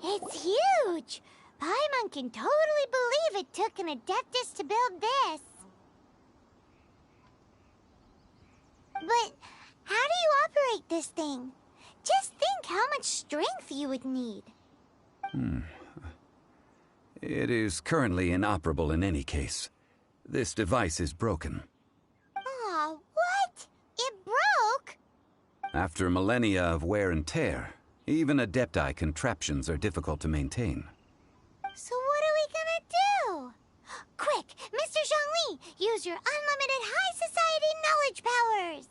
It's huge! Paimon can totally believe it took an Adeptus to build this. But how do you operate this thing? Just think how much strength you would need. It is currently inoperable in any case. This device is broken. Aw, what? It broke? After millennia of wear and tear, even Adepti contraptions are difficult to maintain. So what are we gonna do? Quick, Mr. Zhongli, use your unlimited high society knowledge powers!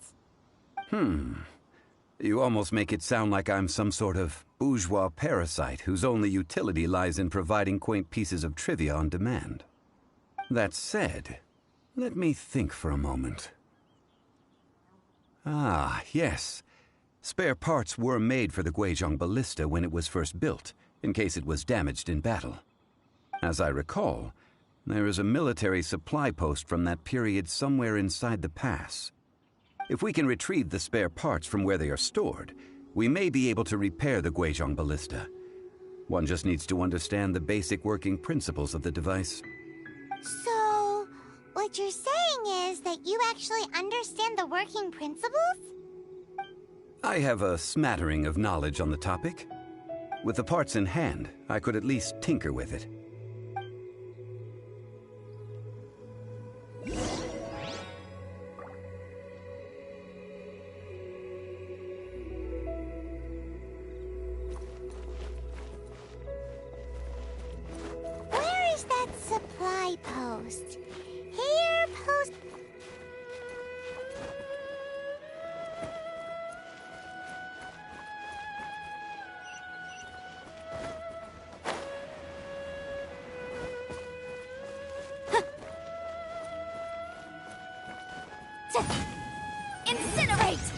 You almost make it sound like I'm some sort of bourgeois parasite whose only utility lies in providing quaint pieces of trivia on demand. That said, let me think for a moment. Ah, yes. Spare parts were made for the Guizhong ballista when it was first built, in case it was damaged in battle. As I recall, there is a military supply post from that period somewhere inside the pass. If we can retrieve the spare parts from where they are stored, we may be able to repair the Guizhong ballista. One just needs to understand the basic working principles of the device. So, what you're saying is that you actually understand the working principles? I have a smattering of knowledge on the topic. With the parts in hand, I could at least tinker with it. Where is that supply post? Here, post... Incinerate!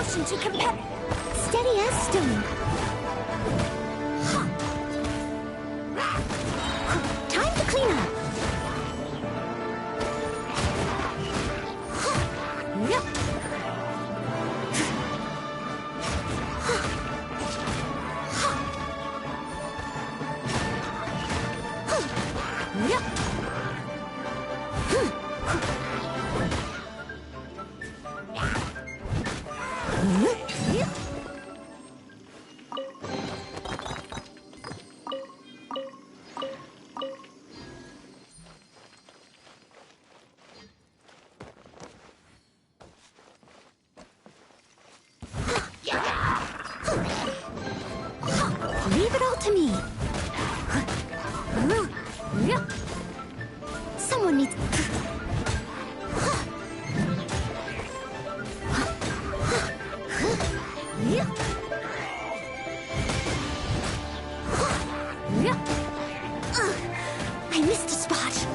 devotion to steady as stone. Time to clean up. Leave it all to me. Someone needs... I missed a spot.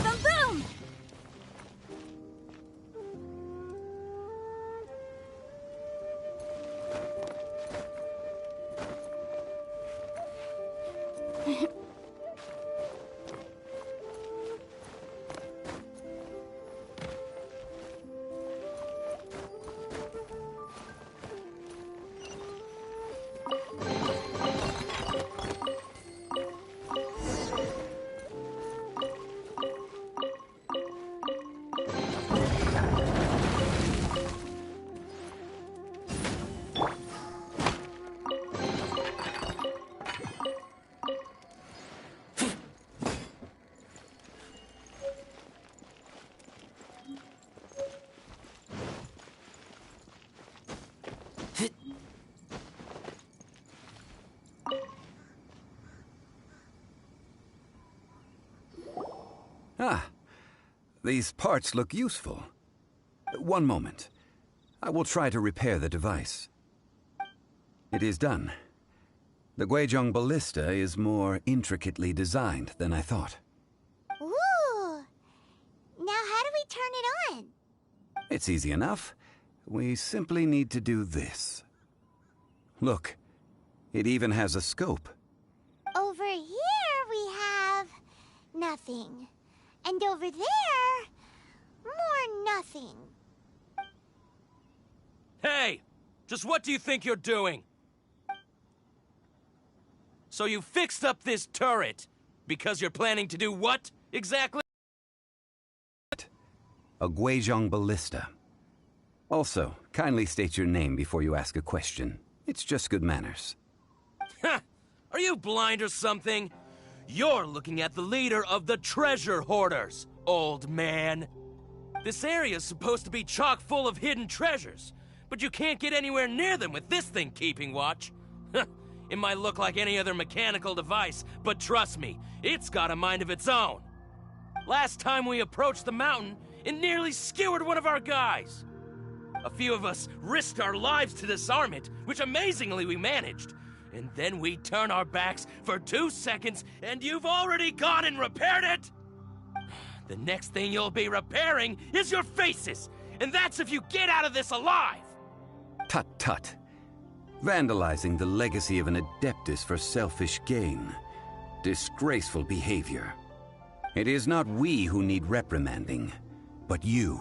Boom, boom! Ah, these parts look useful. One moment. I will try to repair the device. It is done. The Guizhong ballista is more intricately designed than I thought. Ooh! Now how do we turn it on? It's easy enough. We simply need to do this. Look, it even has a scope. Over here we have... nothing. And over there... more nothing. Hey! Just what do you think you're doing? So you fixed up this turret because you're planning to do what, exactly? A Guizhong ballista. Also, kindly state your name before you ask a question. It's just good manners. Ha! Are you blind or something? You're looking at the leader of the treasure hoarders, old man. This area's supposed to be chock full of hidden treasures, but you can't get anywhere near them with this thing keeping watch. It might look like any other mechanical device, but trust me, it's got a mind of its own. Last time we approached the mountain, it nearly skewered one of our guys. A few of us risked our lives to disarm it, which amazingly we managed. And then we turn our backs for 2 seconds, and you've already gone and repaired it? The next thing you'll be repairing is your faces, and that's if you get out of this alive! Tut tut. Vandalizing the legacy of an Adeptus for selfish gain. Disgraceful behavior. It is not we who need reprimanding, but you.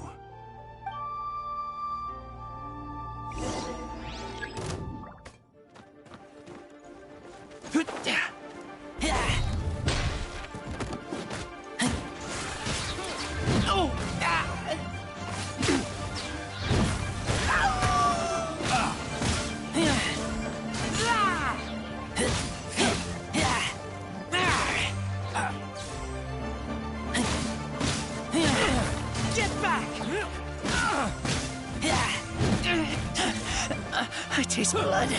I taste blood.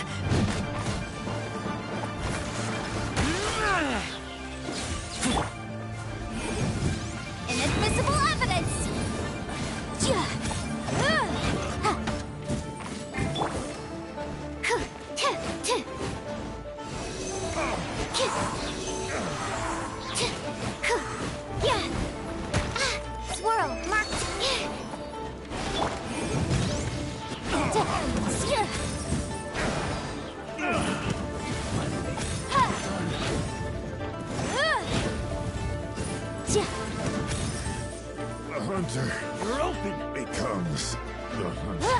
Inadmissible evidence! Swirl, marked. The hunter You're open! becomes the hunter.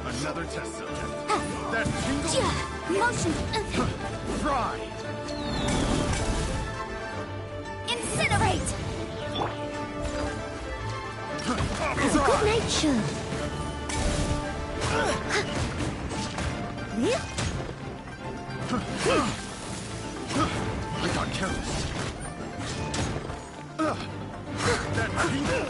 Another test subject. That tingle Motion. fry. Incinerate! Fry. Good nature. I got careless. That tingle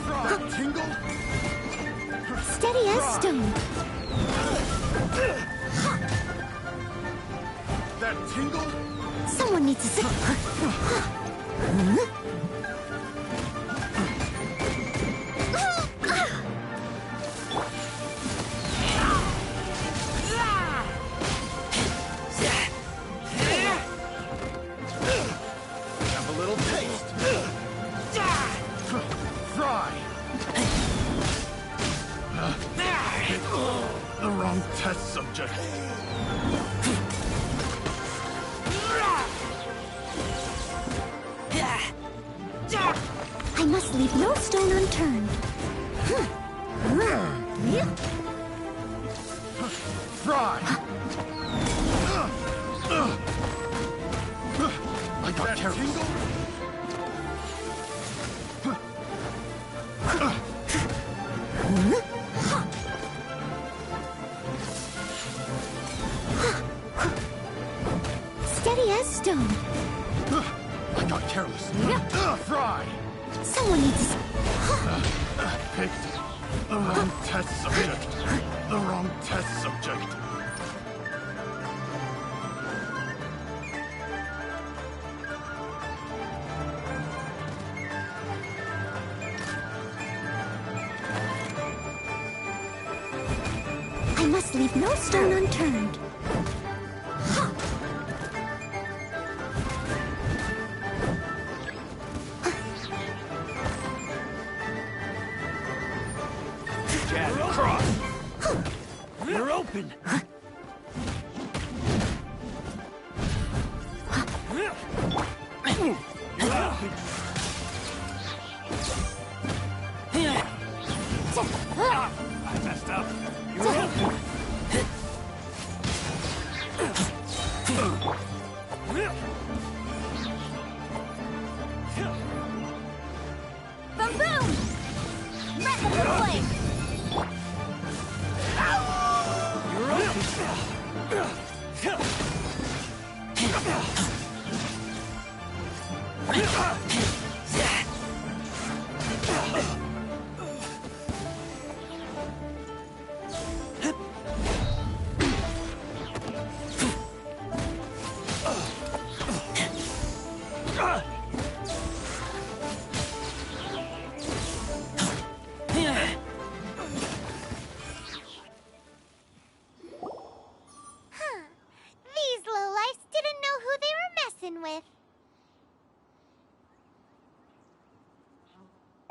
fry. Tingle Steady as stone. that tingle Someone needs to sit. have a little taste. Fry. The wrong test subject. I must leave no stone unturned. Fry. I got careless. Steady as stone. I got careless. Fry. Someone needs to... Picked the wrong test subject. The wrong test subject. I must leave no stone unturned. Jab across! You're open! You're open! I messed up. You're open! Boom boom! Replicable flame! You're open!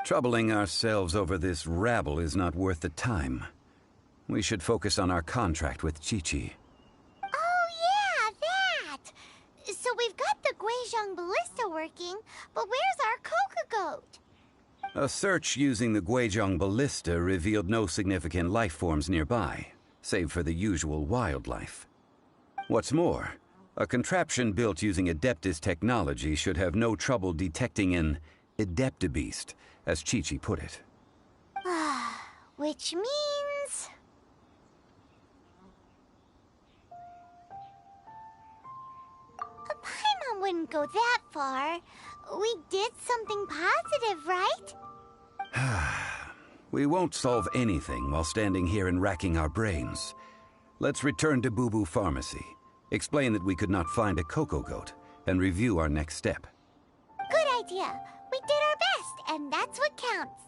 Troubling ourselves over this rabble is not worth the time. We should focus on our contract with Chi-Chi. Oh, yeah, that! So we've got the Guizhong Ballista working, but where's our Coca Goat? A search using the Guizhong Ballista revealed no significant life forms nearby, save for the usual wildlife. What's more, a contraption built using Adeptus technology should have no trouble detecting an Adeptabeast, as Chi-Chi put it. Which means... Paimon wouldn't go that far. We did something positive, right? We won't solve anything while standing here and racking our brains. Let's return to Boo Boo Pharmacy, explain that we could not find a Coco Goat, and review our next step. Good idea. We did our best, and that's what counts.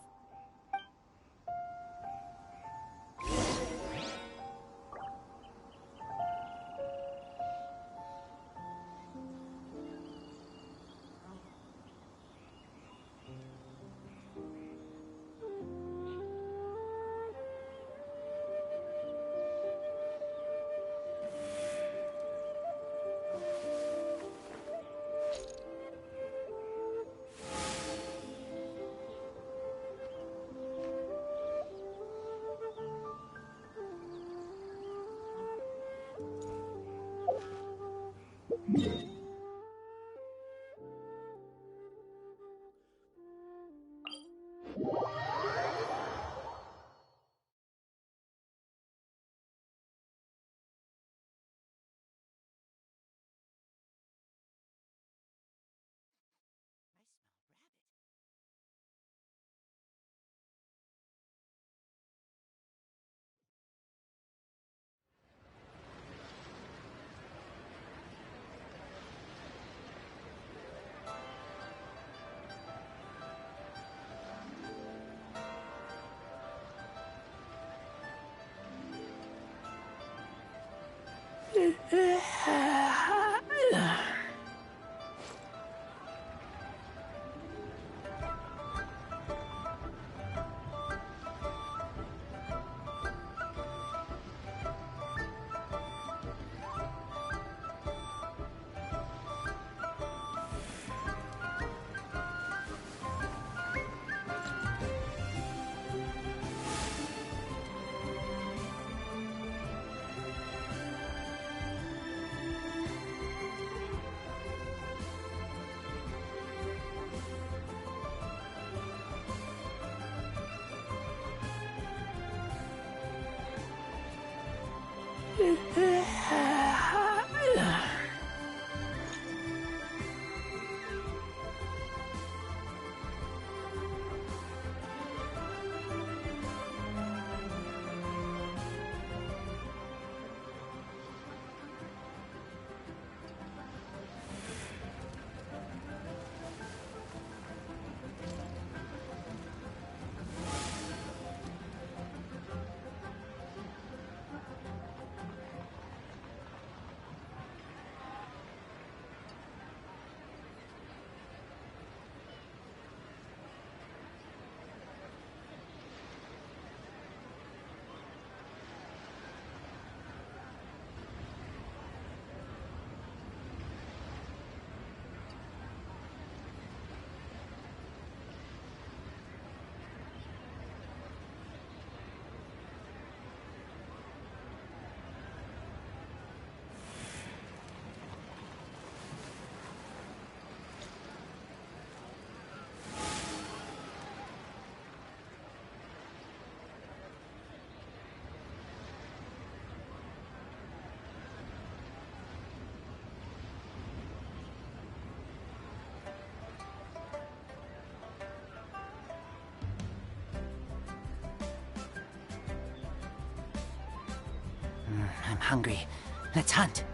I'm hungry. Let's hunt.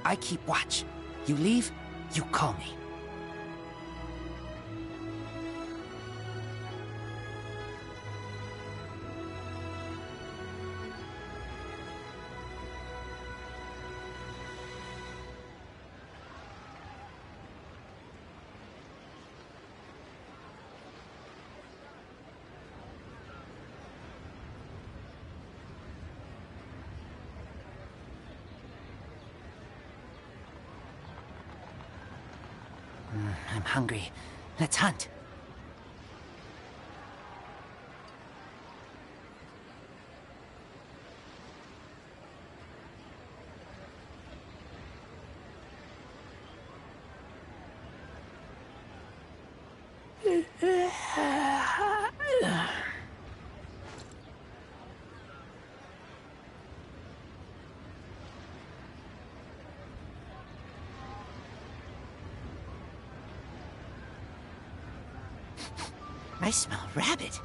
I keep watch. You leave, you call me. I'm hungry. Let's hunt. I smell rabbit.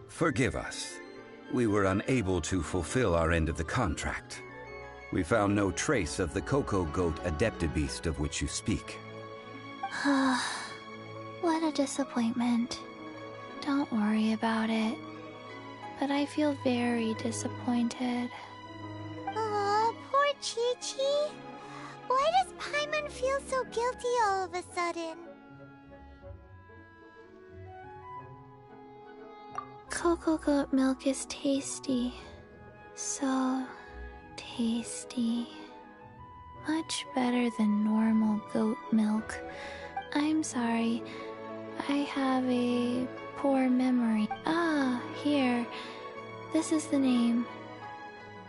Forgive us. We were unable to fulfill our end of the contract. We found no trace of the Coco Goat Adeptibeast of which you speak. What a disappointment. Don't worry about it. But I feel very disappointed. Aw, poor Chi-Chi. Why does Paimon feel so guilty all of a sudden? Cocoa goat milk is tasty. So tasty. Much better than normal goat milk. I'm sorry. I have a poor memory. Ah, here. This is the name.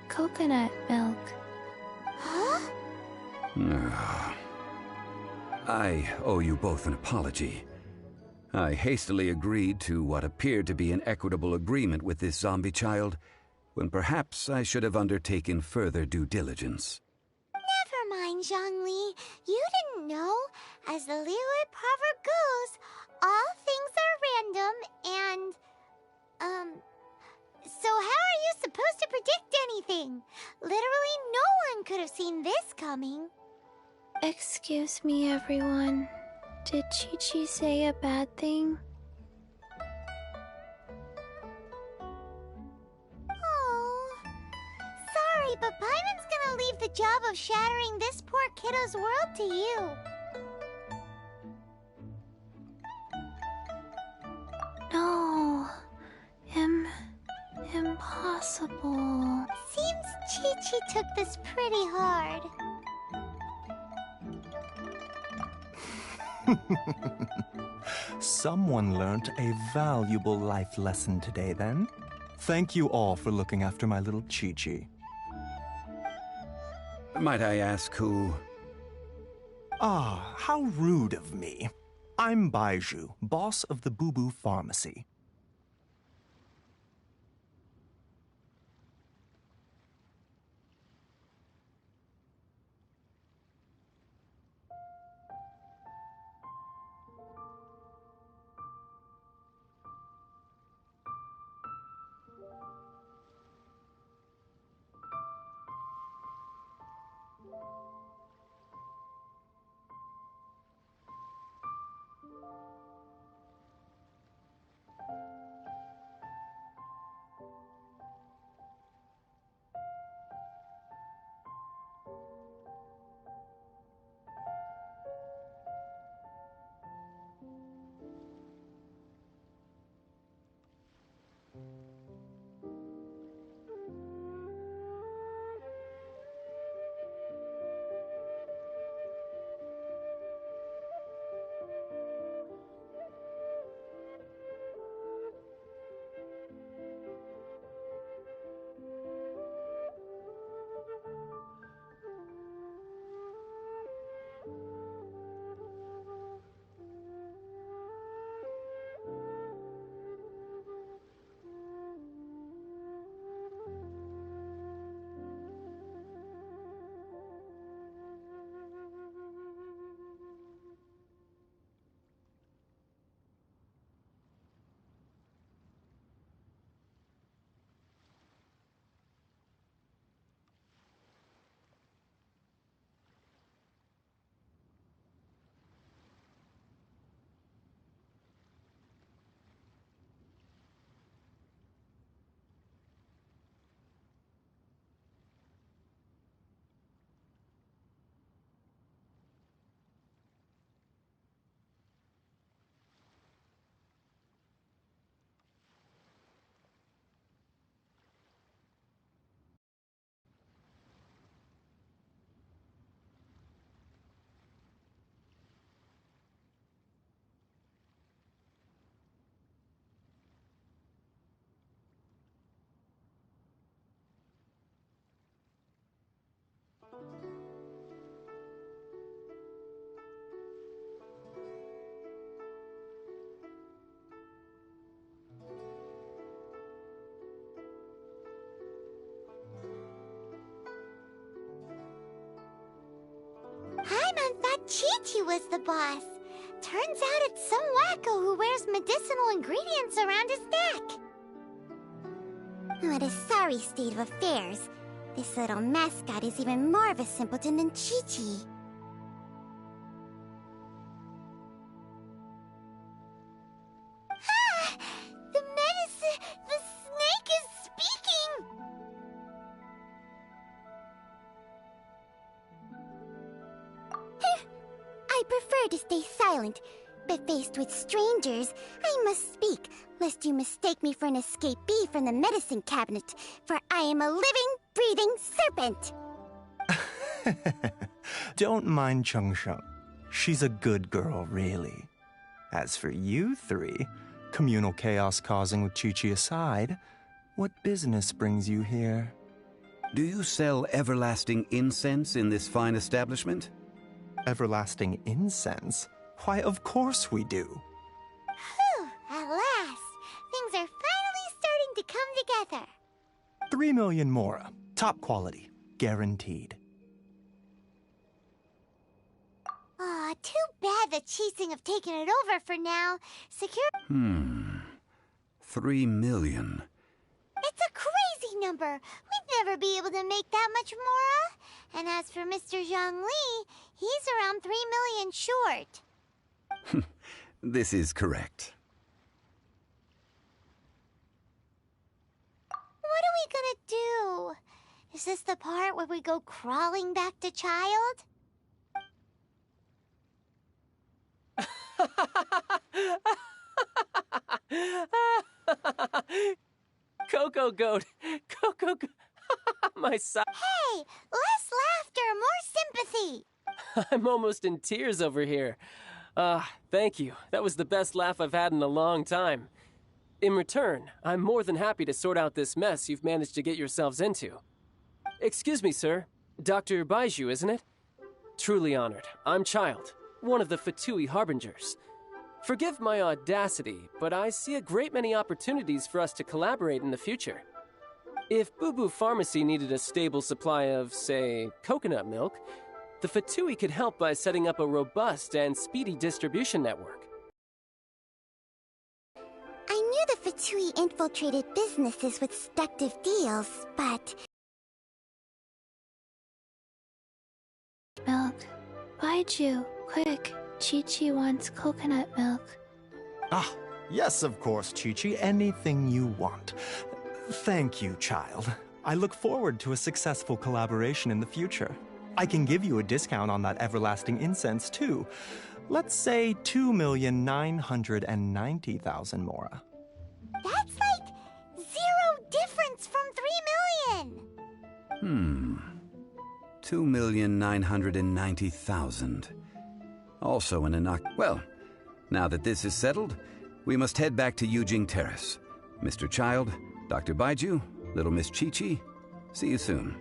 Coconut milk. Huh? I owe you both an apology. I hastily agreed to what appeared to be an equitable agreement with this zombie child, when perhaps I should have undertaken further due diligence. Never mind, Zhongli. You didn't know. As the Liyue proverb goes, all things are random and, so how are you supposed to predict anything? Literally no one could have seen this coming. Excuse me, everyone. Did Chi-Chi say a bad thing? Oh, sorry, but Paimon's gonna leave the job of shattering this poor kiddo's world to you. No, impossible. Seems Chi-Chi took this pretty hard. Someone learnt a valuable life lesson today, then. Thank you all for looking after my little Chi-Chi. Might I ask who... Ah, how rude of me. I'm Baiju, boss of the Boo Boo Pharmacy. Chi-Chi was the boss. Turns out it's some wacko who wears medicinal ingredients around his neck. What a sorry state of affairs. This little mascot is even more of a simpleton than Chi-Chi. Ah! The medicine... The snake is speaking! I prefer to stay silent, but faced with strangers, I must speak, lest you mistake me for an escapee from the medicine cabinet, for I am a living, breathing serpent! Don't mind Chung Sheng. She's a good girl, really. As for you three, communal chaos causing with Chi-Chi aside, what business brings you here? Do you sell everlasting incense in this fine establishment? Everlasting incense? Why, of course we do. Whew, at last! Things are finally starting to come together. 3 million mora. Top quality. Guaranteed. Aw, too bad the Chising have taken it over for now. 3 million. It's a crazy number. We'd never be able to make that much mora. And as for Mr. Zhongli, he's around 3 million short. This is correct. What are we gonna do? Is this the part where we go crawling back to child? Coco Goat. Coco Goat. My son. Hey, less laughter, more sympathy. I'm almost in tears over here. Thank you. That was the best laugh I've had in a long time. In return, I'm more than happy to sort out this mess you've managed to get yourselves into. Excuse me, sir. Dr. Baiju, isn't it? Truly honored. I'm Child, one of the Fatui Harbingers. Forgive my audacity, but I see a great many opportunities for us to collaborate in the future. If Boo Boo Pharmacy needed a stable supply of, say, coconut milk, the Fatui could help by setting up a robust and speedy distribution network. I knew the Fatui infiltrated businesses with seductive deals, but... Milk. Baiju, quick. Chi-Chi wants coconut milk. Ah, yes, of course, Chi-Chi. Anything you want. Thank you, child. I look forward to a successful collaboration in the future. I can give you a discount on that everlasting incense, too. Let's say 2,990,000 mora. That's like 0 difference from 3 million! 2,990,000. Also an Well, now that this is settled, we must head back to Yujing Terrace. Mr. Child, Dr. Baiju, little Miss Chi-Chi, see you soon.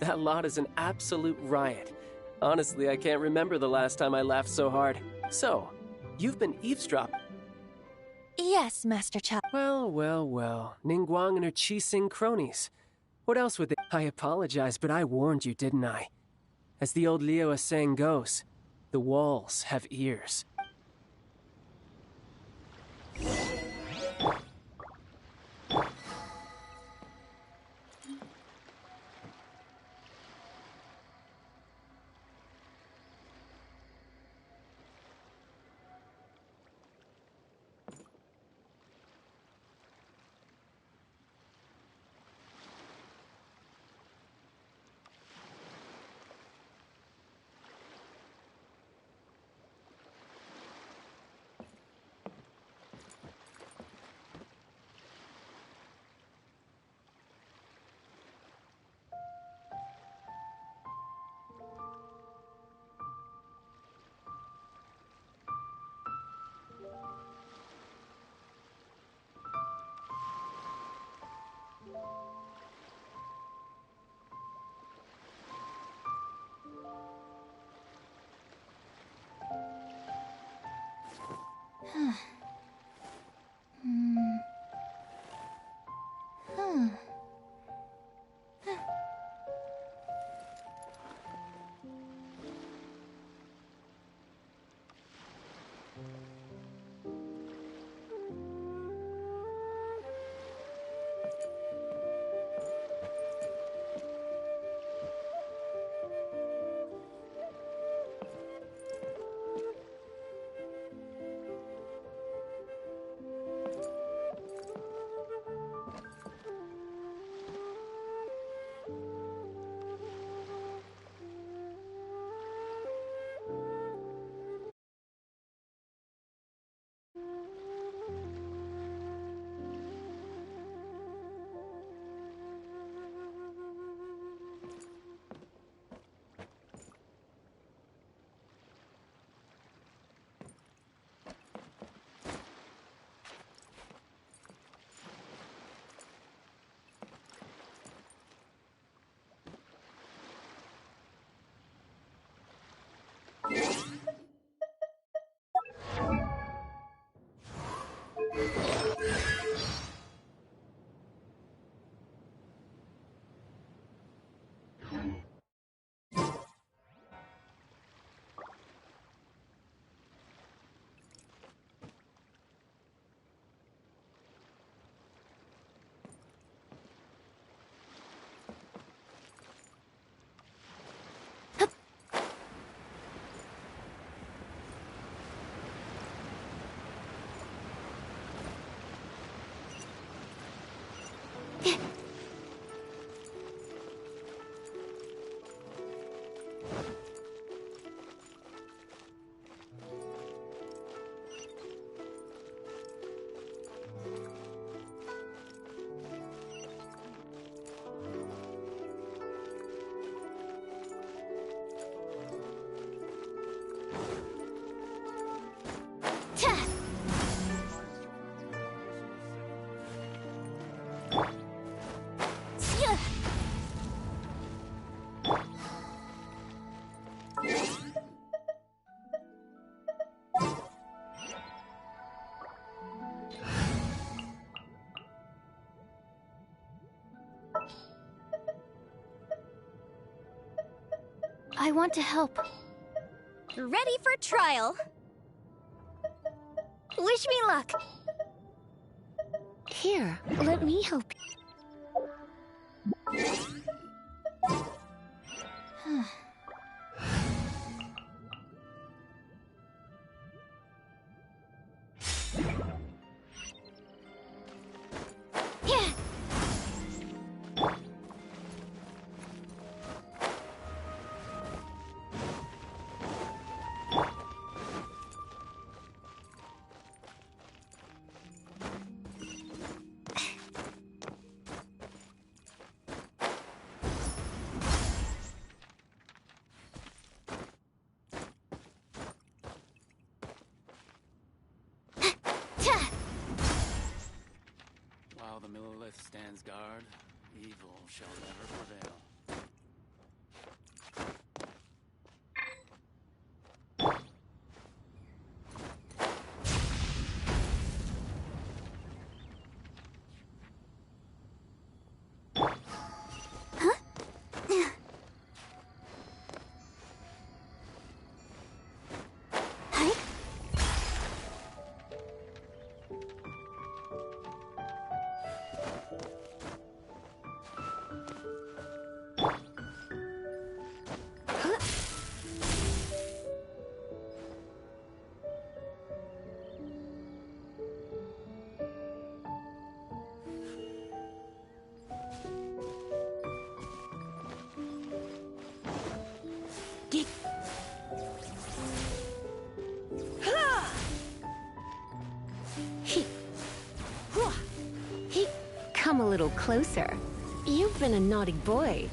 That lot is an absolute riot. Honestly, I can't remember the last time I laughed so hard. So, you've been eavesdropping. Yes, Master Child. Well. Ningguang and her Chi-Sing cronies. What else would they... I apologize, but I warned you, didn't I? As the old Liu saying goes, the walls have ears. I want to help. Ready for trial. Wish me luck. Here, let me help you. While the Millilith stands guard, evil shall never prevail. Come a little closer. You've been a naughty boy.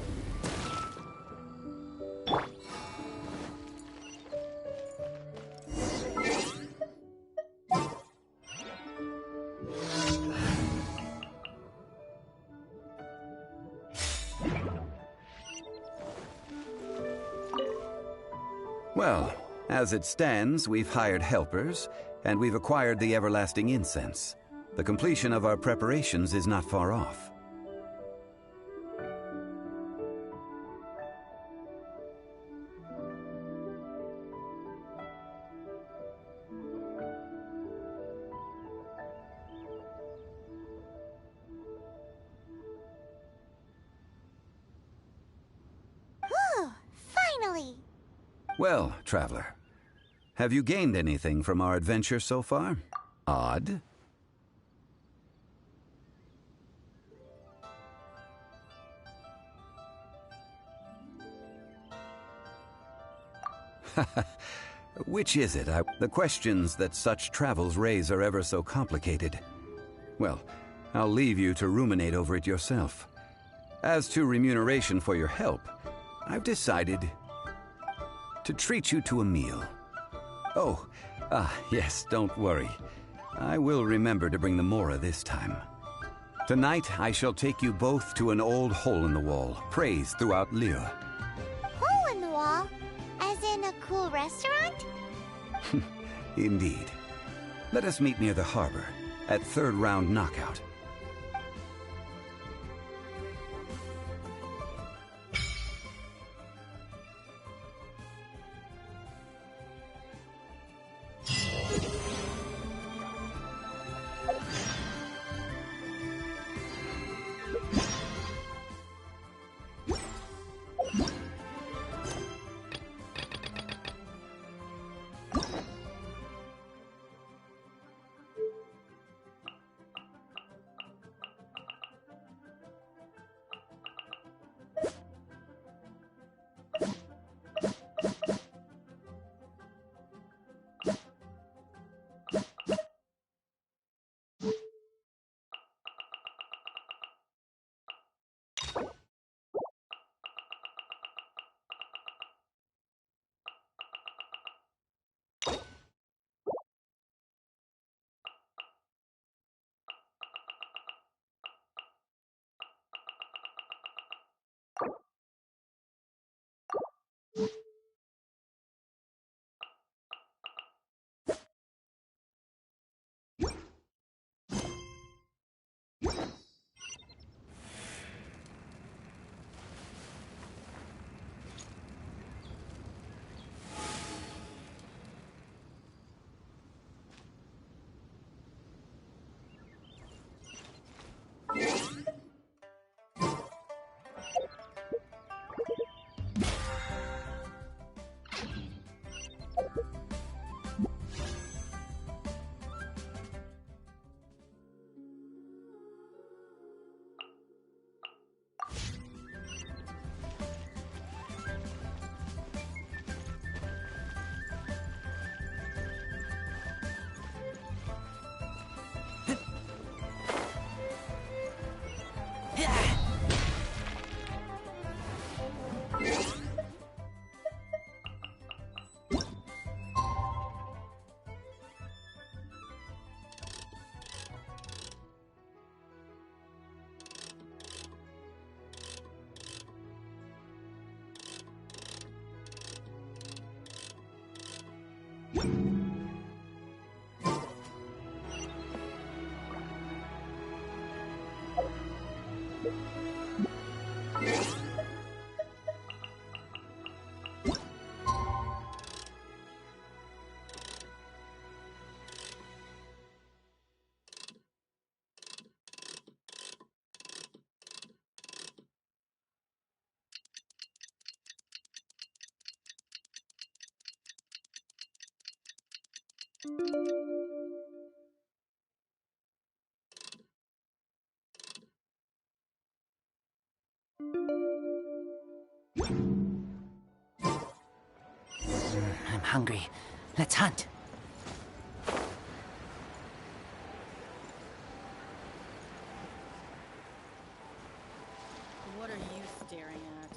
Well, as it stands, we've hired helpers, and we've acquired the everlasting incense. The completion of our preparations is not far off. Whew, finally! Well, traveler, have you gained anything from our adventure so far? Odd. Which is it? The questions that such travels raise are ever so complicated. Well, I'll leave you to ruminate over it yourself. As to remuneration for your help, I've decided to treat you to a meal. Oh, yes, don't worry. I will remember to bring the Mora this time. Tonight, I shall take you both to an old hole-in-the-wall, praised throughout Liyue. Hole in the wall? As in a cool restaurant? Indeed. Let us meet near the harbor, at third round knockout. I'm hungry. Let's hunt. What are you staring at?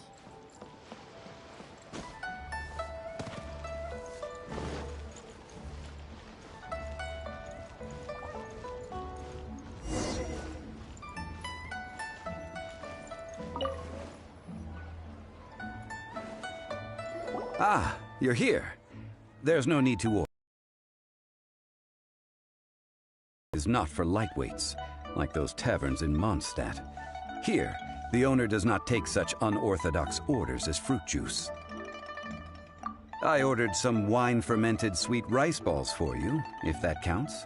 Ah, you're here. There's no need to order. Is not for lightweights, like those taverns in Mondstadt. Here, the owner does not take such unorthodox orders as fruit juice. I ordered some wine-fermented sweet rice balls for you, if that counts.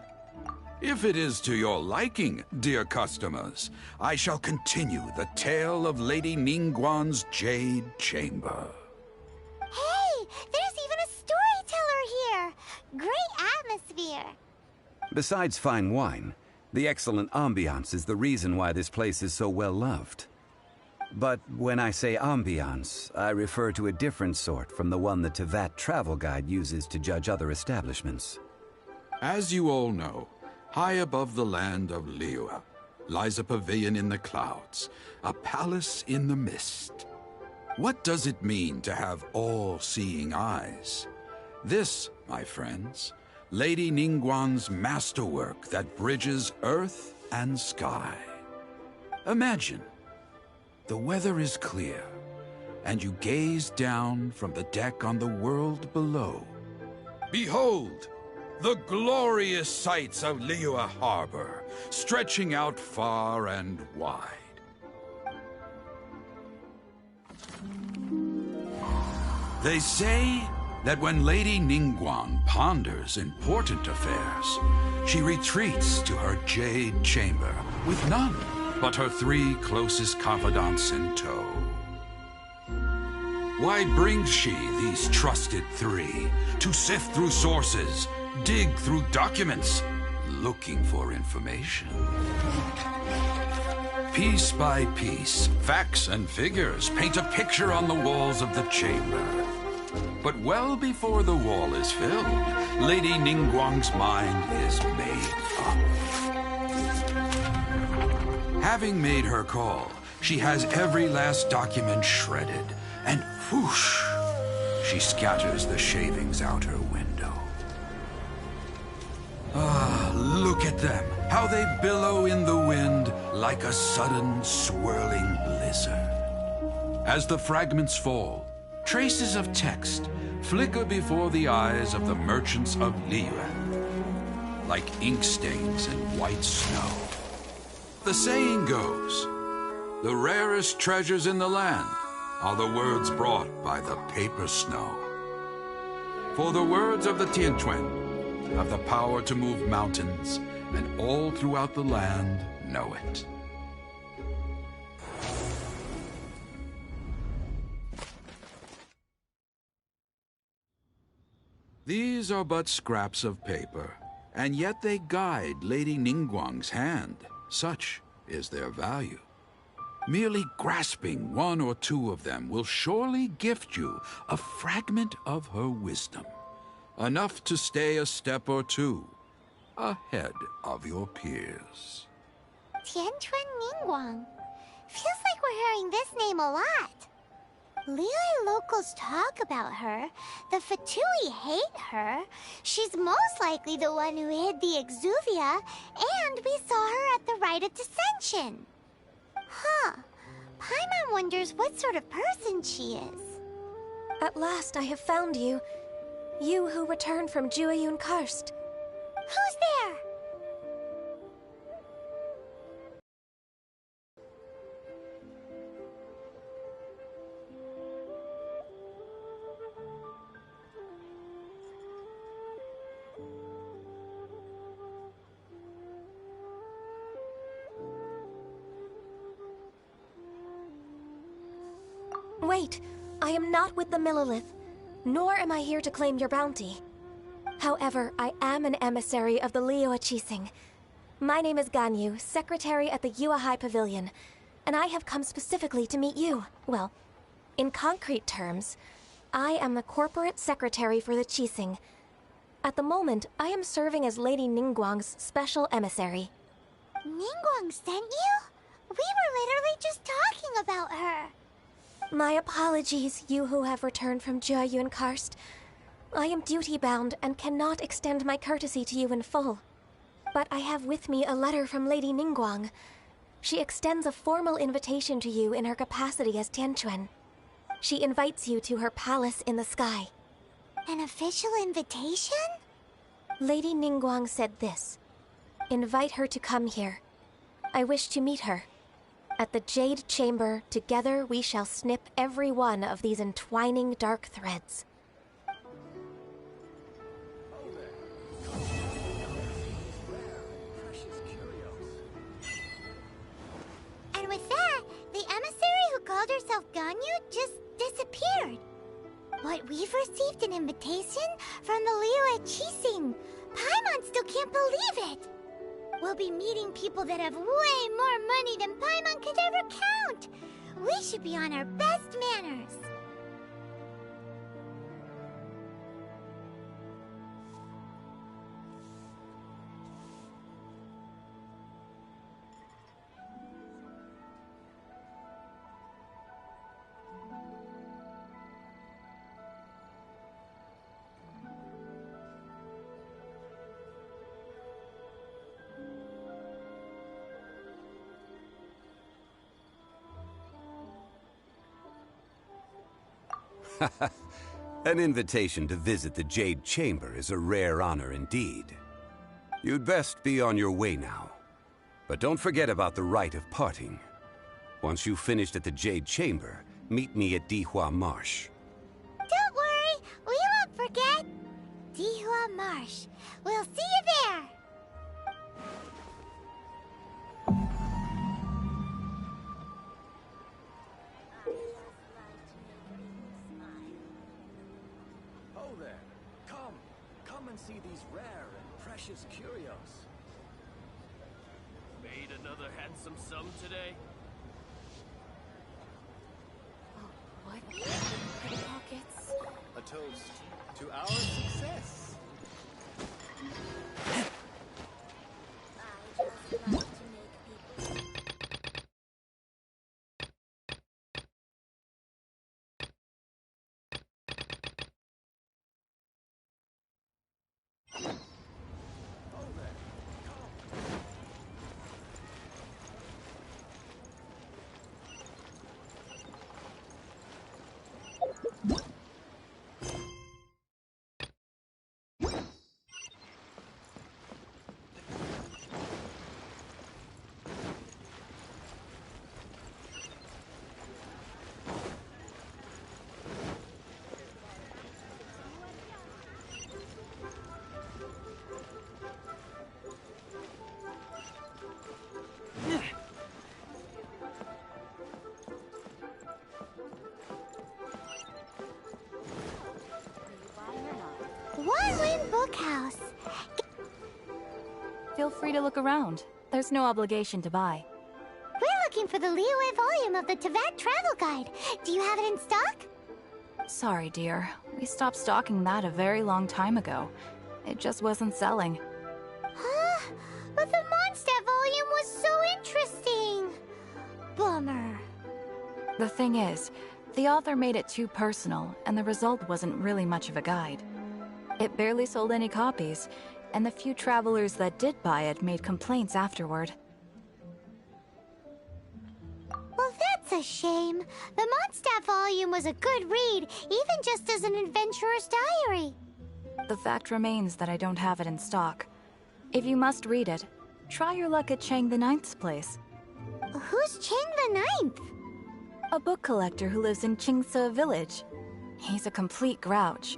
If it is to your liking, dear customers, I shall continue the tale of Lady Ningguang's Jade Chamber. Hey, there's even a storyteller here! Great atmosphere! Besides fine wine, the excellent ambiance is the reason why this place is so well loved. But when I say ambiance, I refer to a different sort from the one the Tevat travel guide uses to judge other establishments. As you all know, high above the land of Liyue lies a pavilion in the clouds, a palace in the mist. What does it mean to have all-seeing eyes? This, my friends, Lady Ningguang's masterwork that bridges earth and sky. Imagine, the weather is clear, and you gaze down from the deck on the world below. Behold, the glorious sights of Liyue Harbor, stretching out far and wide. They say that when Lady Ningguang ponders important affairs, she retreats to her jade chamber with none but her 3 closest confidants in tow. Why brings she these trusted 3 to sift through sources, dig through documents, looking for information? Piece by piece, facts and figures paint a picture on the walls of the chamber. But well before the wall is filled, Lady Ningguang's mind is made up. Having made her call, she has every last document shredded, and whoosh, she scatters the shavings out her window. Ah, look at them, how they billow in the wind like a sudden swirling blizzard. As the fragments fall, traces of text flicker before the eyes of the merchants of Liyue, like ink stains in white snow. The saying goes, the rarest treasures in the land are the words brought by the paper snow. For the words of the Tianquan have the power to move mountains, and all throughout the land know it. These are but scraps of paper, and yet they guide Lady Ningguang's hand. Such is their value. Merely grasping 1 or 2 of them will surely gift you a fragment of her wisdom, enough to stay a step or 2 ahead of your peers. Tianquan Ningguang. Feels like we're hearing this name a lot. Liyue locals talk about her. The Fatui hate her. She's most likely the one who hid the Exuvia, and we saw her at the Rite of Dissension. Huh. Paimon wonders what sort of person she is. At last I have found you. You who returned from Jueyun Karst. Who's there? Wait, I am not with the Millelith, nor am I here to claim your bounty. However, I am an emissary of the Liyue Qixing. My name is Ganyu, secretary at the Yuehai Pavilion, and I have come specifically to meet you. Well, in concrete terms, I am the corporate secretary for the Qixing. At the moment, I am serving as Lady Ningguang's special emissary. Ningguang sent you? We were literally just talking about her. My apologies, you who have returned from Jueyun Karst. I am duty-bound and cannot extend my courtesy to you in full. But I have with me a letter from Lady Ningguang. She extends a formal invitation to you in her capacity as Tianquan. She invites you to her palace in the sky. An official invitation? Lady Ningguang said this. Invite her to come here. I wish to meet her. At the Jade Chamber, together we shall snip every one of these entwining dark threads. And with that, the emissary who called herself Ganyu just disappeared. But we've received an invitation from the Liyue Qixing. Paimon still can't believe it. We'll be meeting people that have way more money than Paimon could ever count. We should be on our best manners. An invitation to visit the Jade Chamber is a rare honor indeed. You'd best be on your way now. But don't forget about the rite of parting. Once you've finished at the Jade Chamber, meet me at Dihua Marsh. Don't worry, we won't forget. Dihua Marsh. We'll see you there. See these rare and precious curios. Made another handsome sum today? Oh, what? Pockets. A toast to our success. One Win Bookhouse. Feel free to look around. There's no obligation to buy. We're looking for the Liyue volume of the Teyvat Travel Guide. Do you have it in stock? Sorry, dear. We stopped stocking that a very long time ago. It just wasn't selling. Huh? But the Mondstadt volume was so interesting. Bummer. The thing is, the author made it too personal, and the result wasn't really much of a guide. It barely sold any copies, and the few travelers that did buy it made complaints afterward. Well, that's a shame. The Mondstadt volume was a good read, even just as an adventurer's diary. The fact remains that I don't have it in stock. If you must read it, try your luck at Chang the Ninth's place. Who's Chang the Ninth? A book collector who lives in Qingse village. He's a complete grouch,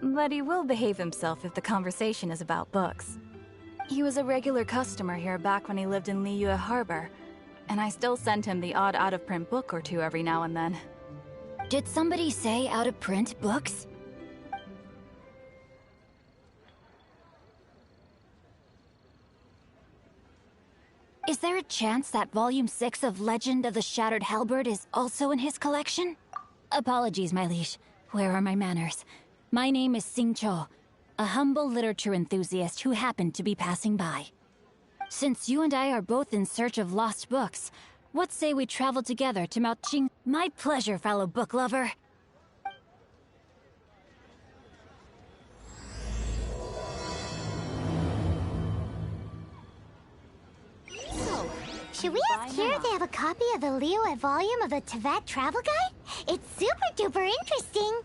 but he will behave himself if the conversation is about books. He was a regular customer here back when he lived in Liyue Harbor, and I still send him the odd out-of-print book or two every now and then. Did somebody say out-of-print books? Is there a chance that Volume 6 of Legend of the Shattered Halberd is also in his collection? Apologies, my liege. Where are my manners? My name is Sing Cho, a humble literature enthusiast who happened to be passing by. Since you and I are both in search of lost books, what say we travel together to Mount Qing? My pleasure, fellow book lover. So, should we ask here if they have a copy of the Liyue volume of the Tevat Travel Guide? It's super duper interesting.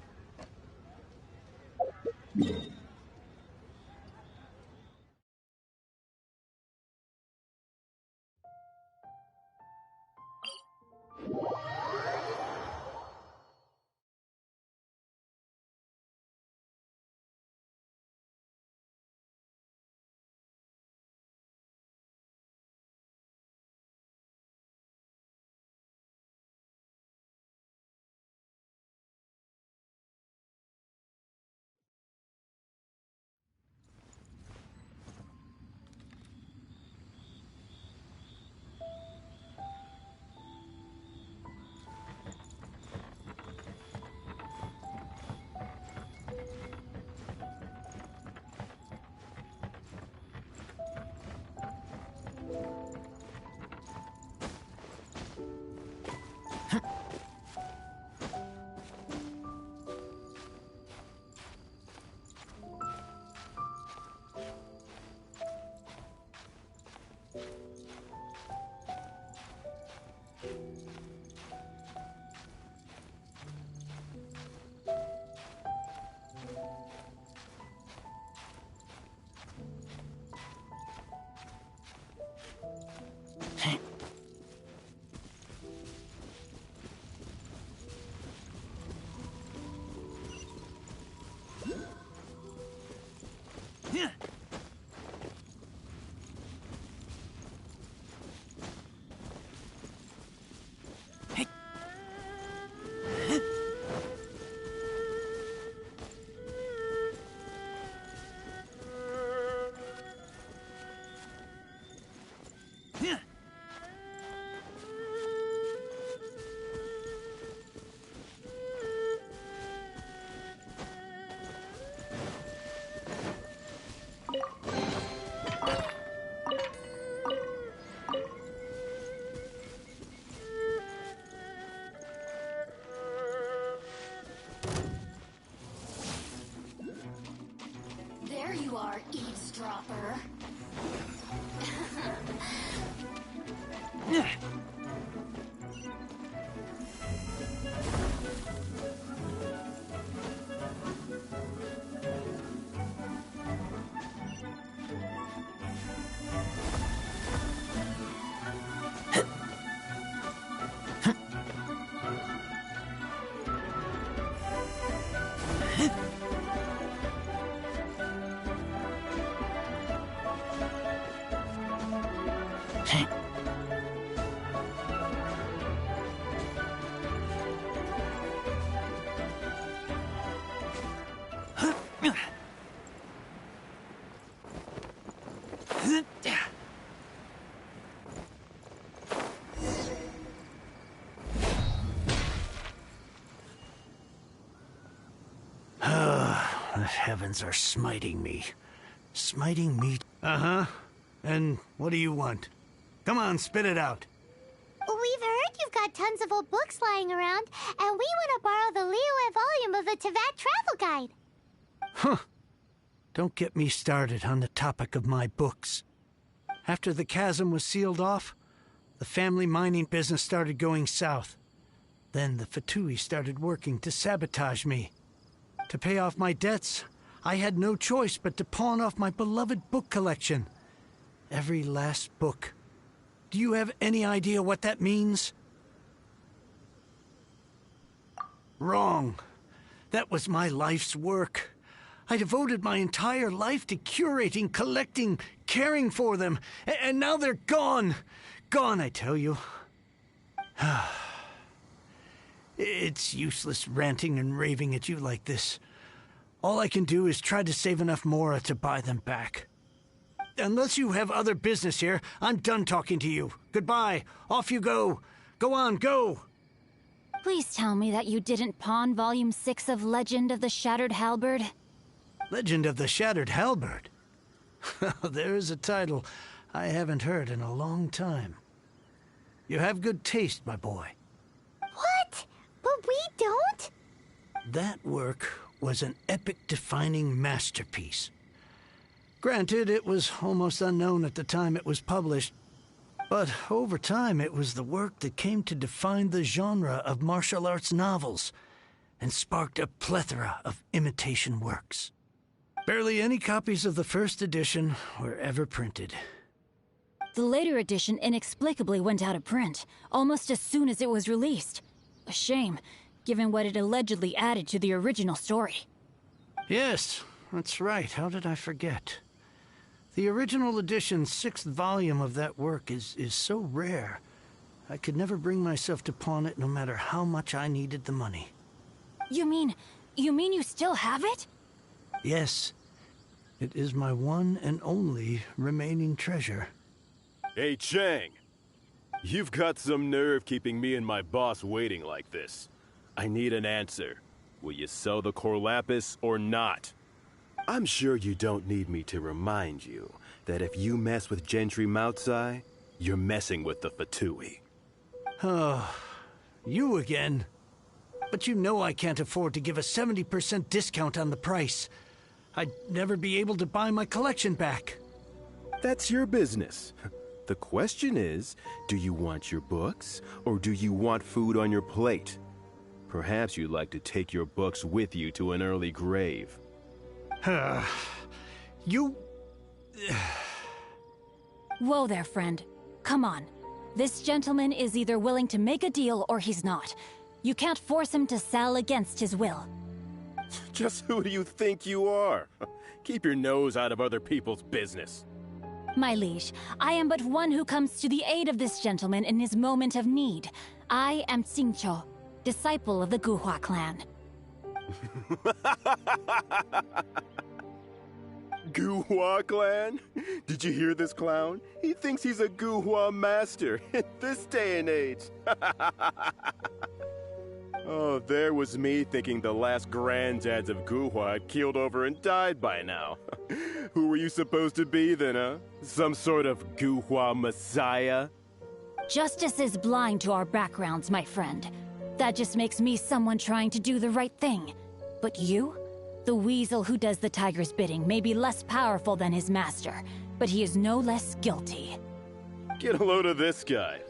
There you are, eavesdropper. The heavens are smiting me. Smiting me? Uh-huh. And what do you want? Come on, spit it out. We've heard you've got tons of old books lying around, and we want to borrow the Liyue volume of the Tevat Travel Guide. Huh. Don't get me started on the topic of my books. After the chasm was sealed off, the family mining business started going south. Then the Fatui started working to sabotage me. To pay off my debts, I had no choice but to pawn off my beloved book collection. Every last book. Do you have any idea what that means? Wrong. That was my life's work. I devoted my entire life to curating, collecting, caring for them, and now they're gone. Gone, I tell you. It's useless ranting and raving at you like this. All I can do is try to save enough Mora to buy them back. Unless you have other business here, I'm done talking to you. Goodbye. Off you go. Go on, go. Please tell me that you didn't pawn Volume 6 of Legend of the Shattered Halberd. Legend of the Shattered Halberd? There's a title I haven't heard in a long time. You have good taste, my boy. What? But we don't? That work was an epic-defining masterpiece. Granted, it was almost unknown at the time it was published, but over time it was the work that came to define the genre of martial arts novels and sparked a plethora of imitation works. Barely any copies of the first edition were ever printed. The later edition inexplicably went out of print, almost as soon as it was released. A shame, given what it allegedly added to the original story. Yes, that's right. How did I forget? The original edition's 6th volume of that work is so rare, I could never bring myself to pawn it no matter how much I needed the money. You mean you still have it? Yes. It is my one and only remaining treasure. Hey, Chang. You've got some nerve keeping me and my boss waiting like this. I need an answer. Will you sell the core lapis or not? I'm sure you don't need me to remind you that if you mess with Gentry Moutsai, you're messing with the Fatui. Oh, you again. But you know I can't afford to give a 70% discount on the price. I'd never be able to buy my collection back. That's your business. The question is, do you want your books, or do you want food on your plate? Perhaps you'd like to take your books with you to an early grave. You... Whoa there, friend. Come on. This gentleman is either willing to make a deal or he's not. You can't force him to sell against his will. Just who do you think you are? Keep your nose out of other people's business. My liege, I am but one who comes to the aid of this gentleman in his moment of need. I am Xingqiu, disciple of the Guhua clan. Guhua clan? Did you hear this clown? He thinks he's a Guhua master in this day and age. Oh, there was me thinking the last granddads of Guhua had keeled over and died by now. Who were you supposed to be then, huh? Some sort of Guhua messiah? Justice is blind to our backgrounds, my friend. That just makes me someone trying to do the right thing. But you? The weasel who does the tiger's bidding may be less powerful than his master, but he is no less guilty. Get a load of this guy.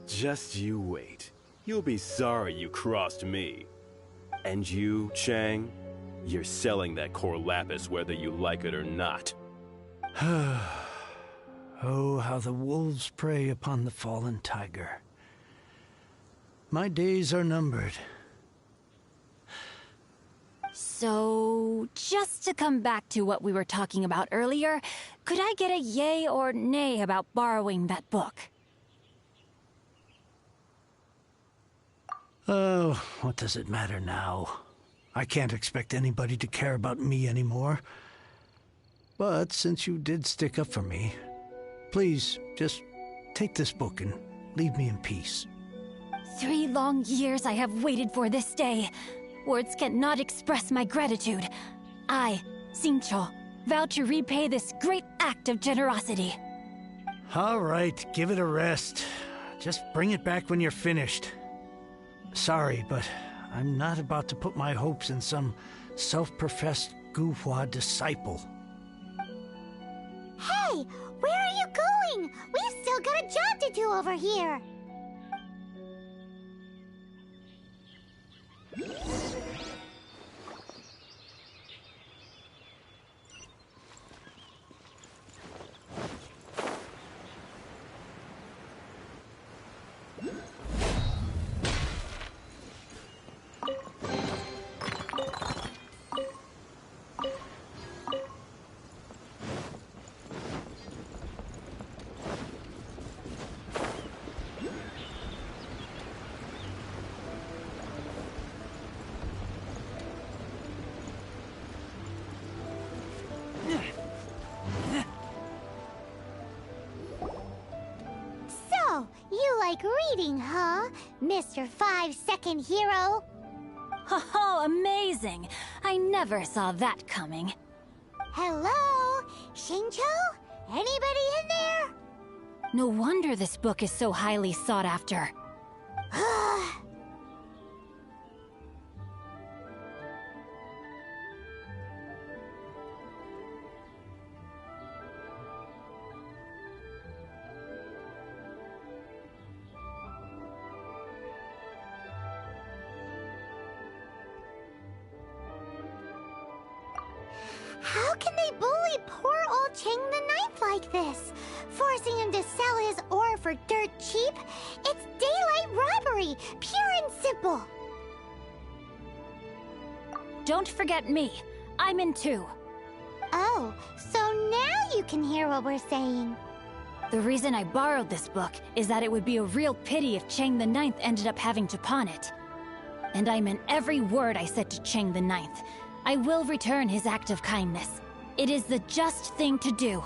Just you wait. You'll be sorry you crossed me. And you, Chang, you're selling that core lapis whether you like it or not. Oh, how the wolves prey upon the fallen tiger. My days are numbered. So, just to come back to what we were talking about earlier, could I get a yay or nay about borrowing that book? Oh, what does it matter now? I can't expect anybody to care about me anymore. But since you did stick up for me, please, just take this book and leave me in peace. 3 long years I have waited for this day. Words cannot express my gratitude. I, Xingqiu, vow to repay this great act of generosity. All right, give it a rest. Just bring it back when you're finished. Sorry, but I'm not about to put my hopes in some self-professed Guhua disciple. Hey, where are you going? We've still got a job to do over here. like reading, huh, Mr. 5-second hero? Oh, amazing! I never saw that coming. Hello? Xingqiu? Anybody in there? No wonder this book is so highly sought after. How can they bully poor old Chang the Ninth like this? Forcing him to sell his ore for dirt cheap? It's daylight robbery, pure and simple. Don't forget me. I'm in too. Oh, so now you can hear what we're saying. The reason I borrowed this book is that it would be a real pity if Chang the Ninth ended up having to pawn it. And I meant every word I said to Chang the Ninth. I will return his act of kindness. It is the just thing to do.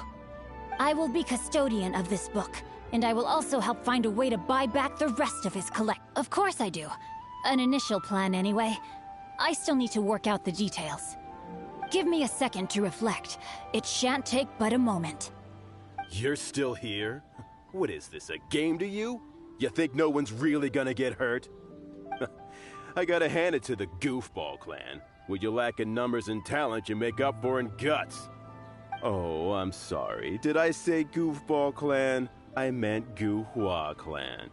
I will be custodian of this book, and I will also help find a way to buy back the rest of his collect. Of course I do. An initial plan anyway. I still need to work out the details. Give me a second to reflect. It shan't take but a moment. You're still here? What is this, a game to you? You think no one's really gonna get hurt? I gotta hand it to the Goofball clan. What you lack in numbers and talent, you make up for in guts. Oh, I'm sorry. Did I say Goofball clan? I meant Guhua clan.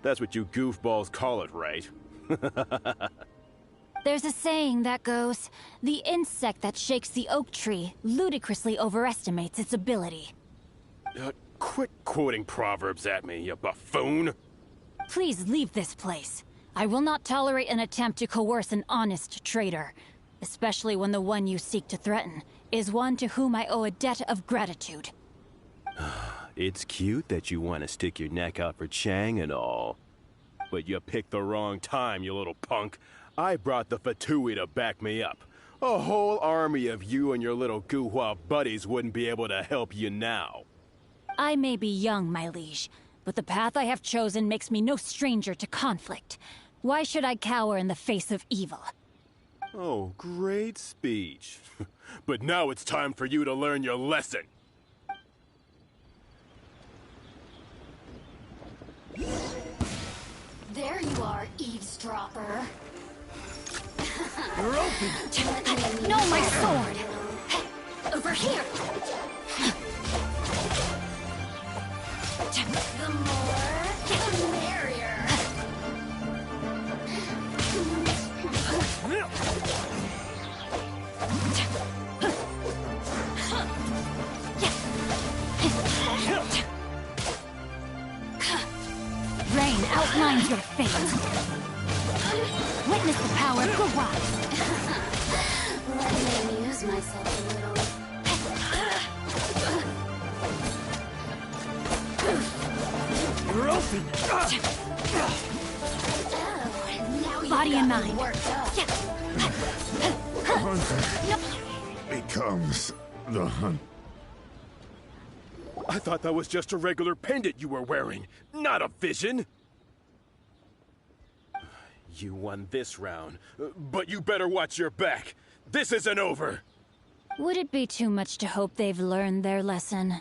That's what you goofballs call it, right? There's a saying that goes, the insect that shakes the oak tree ludicrously overestimates its ability. Quit quoting proverbs at me, you buffoon! Please leave this place. I will not tolerate an attempt to coerce an honest trader, especially when the one you seek to threaten is one to whom I owe a debt of gratitude. It's cute that you want to stick your neck out for Chang and all. But you picked the wrong time, you little punk. I brought the Fatui to back me up. A whole army of you and your little Guhua buddies wouldn't be able to help you now. I may be young, my liege, but the path I have chosen makes me no stranger to conflict. Why should I cower in the face of evil? Oh, great speech. But now it's time for you to learn your lesson. There you are, eavesdropper. You're open. No, my sword! Over here! The more, the merrier. Rain outlines your fate. Witness the power of Guhua. Let me amuse myself a little. You're open. Body and mind. Becomes the hunt. I thought that was just a regular pendant you were wearing, not a vision. You won this round, but you better watch your back. This isn't over. Would it be too much to hope they've learned their lesson?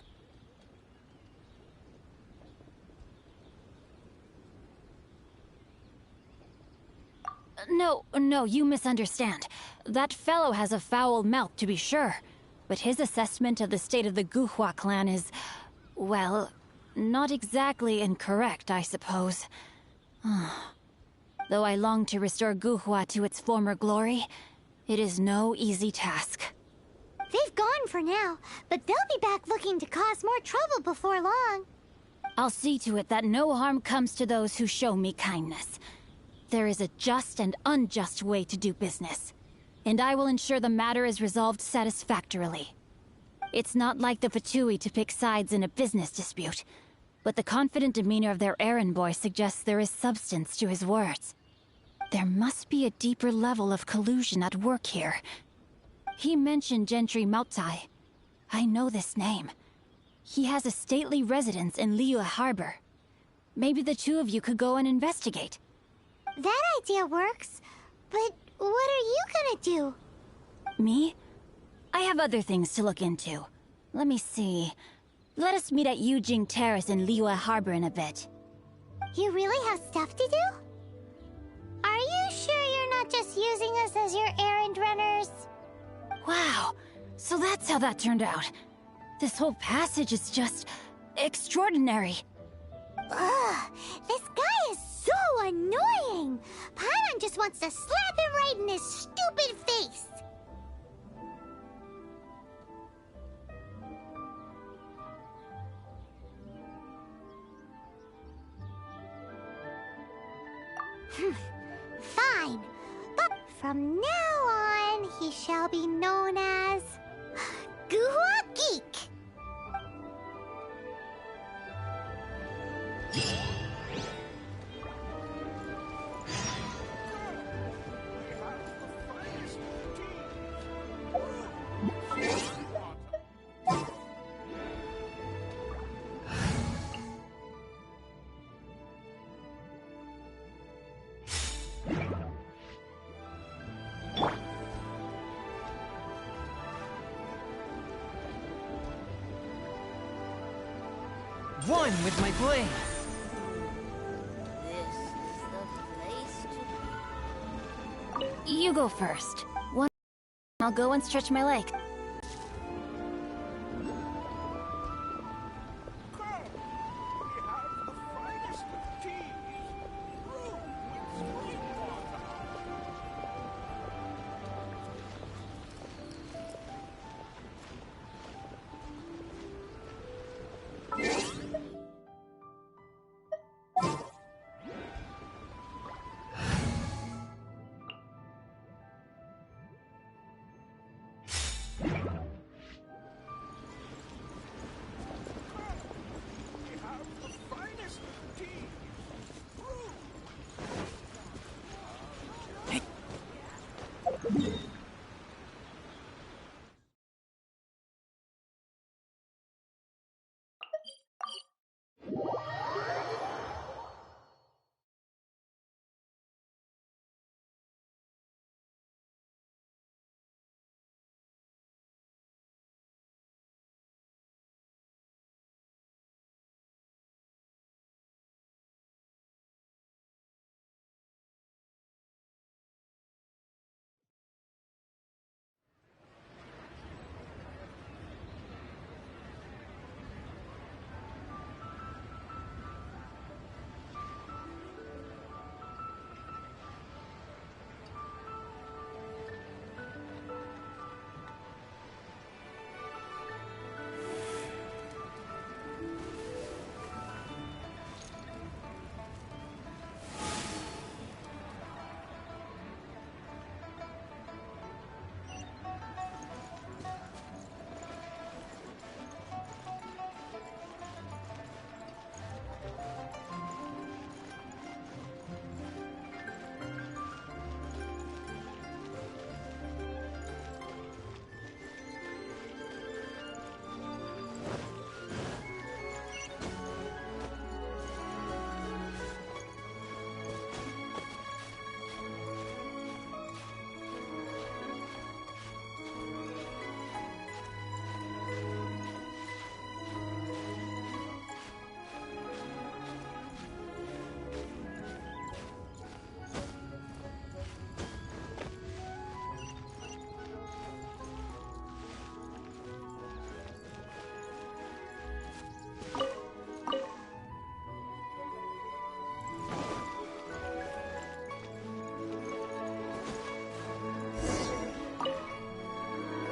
No, you misunderstand. That fellow has a foul mouth, to be sure. But his assessment of the state of the Guhua clan is, well, not exactly incorrect, I suppose. Though I long to restore Guhua to its former glory, it is no easy task. They've gone for now, but they'll be back looking to cause more trouble before long. I'll see to it that no harm comes to those who show me kindness. There is a just and unjust way to do business, and I will ensure the matter is resolved satisfactorily. It's not like the Fatui to pick sides in a business dispute, but the confident demeanor of their errand boy suggests there is substance to his words. There must be a deeper level of collusion at work here. He mentioned Gentry Maotai. I know this name. He has a stately residence in Liyue Harbor. Maybe the two of you could go and investigate. That idea works, but what are you gonna do? Me? I have other things to look into. Let me see. Let us meet at Yujing Terrace in Liyue Harbor in a bit. You really have stuff to do? Are you sure you're not just using us as your errand runners? Wow, so that's how that turned out. This whole passage is just extraordinary. Ugh, this guy is so annoying! Paimon just wants to slap him right in his stupid face! Fine, but from now on, he shall be known as... Guhua Geek! One with my blade. You go first. I'll go and stretch my leg.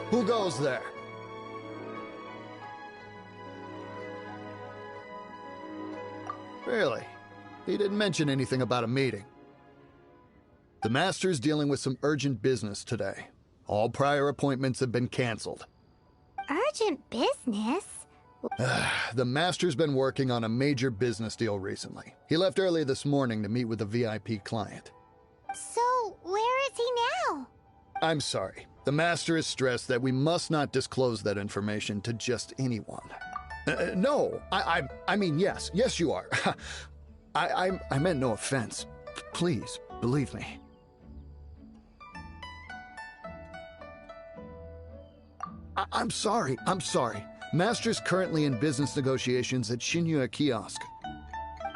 Who goes there? Really? He didn't mention anything about a meeting. The Master's dealing with some urgent business today. All prior appointments have been canceled. Urgent business? The Master's been working on a major business deal recently. He left early this morning to meet with a VIP client. So, where is he now? I'm sorry. The Master is stressed that we must not disclose that information to just anyone. No, I mean, yes. Yes, you are. I meant no offense. Please, believe me. I'm sorry. Master's currently in business negotiations at Shinya Kiosk.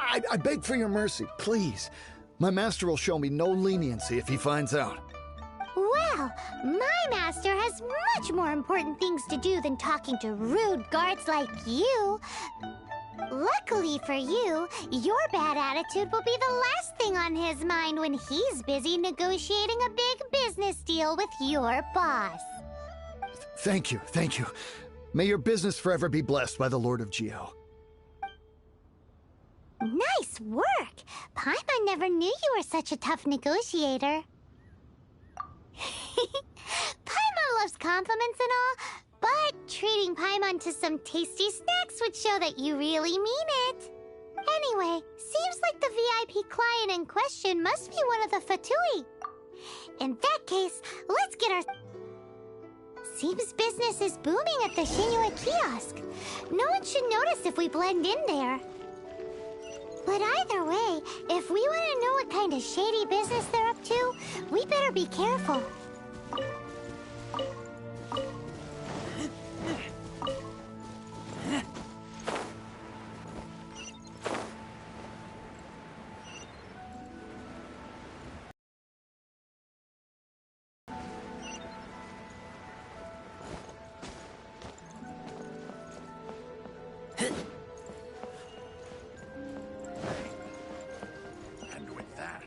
I beg for your mercy, please. My master will show me no leniency if he finds out. Well, my master has much more important things to do than talking to rude guards like you. Luckily for you, your bad attitude will be the last thing on his mind when he's busy negotiating a big business deal with your boss. Thank you. May your business forever be blessed by the Lord of Geo. Nice work! Paimon never knew you were such a tough negotiator. Paimon loves compliments and all, but treating Paimon to some tasty snacks would show that you really mean it. Anyway, seems like the VIP client in question must be one of the Fatui. In that case, let's get our... Seems business is booming at the Shinua kiosk. No one should notice if we blend in there. But either way, if we want to know what kind of shady business they're up to, we better be careful. And with that,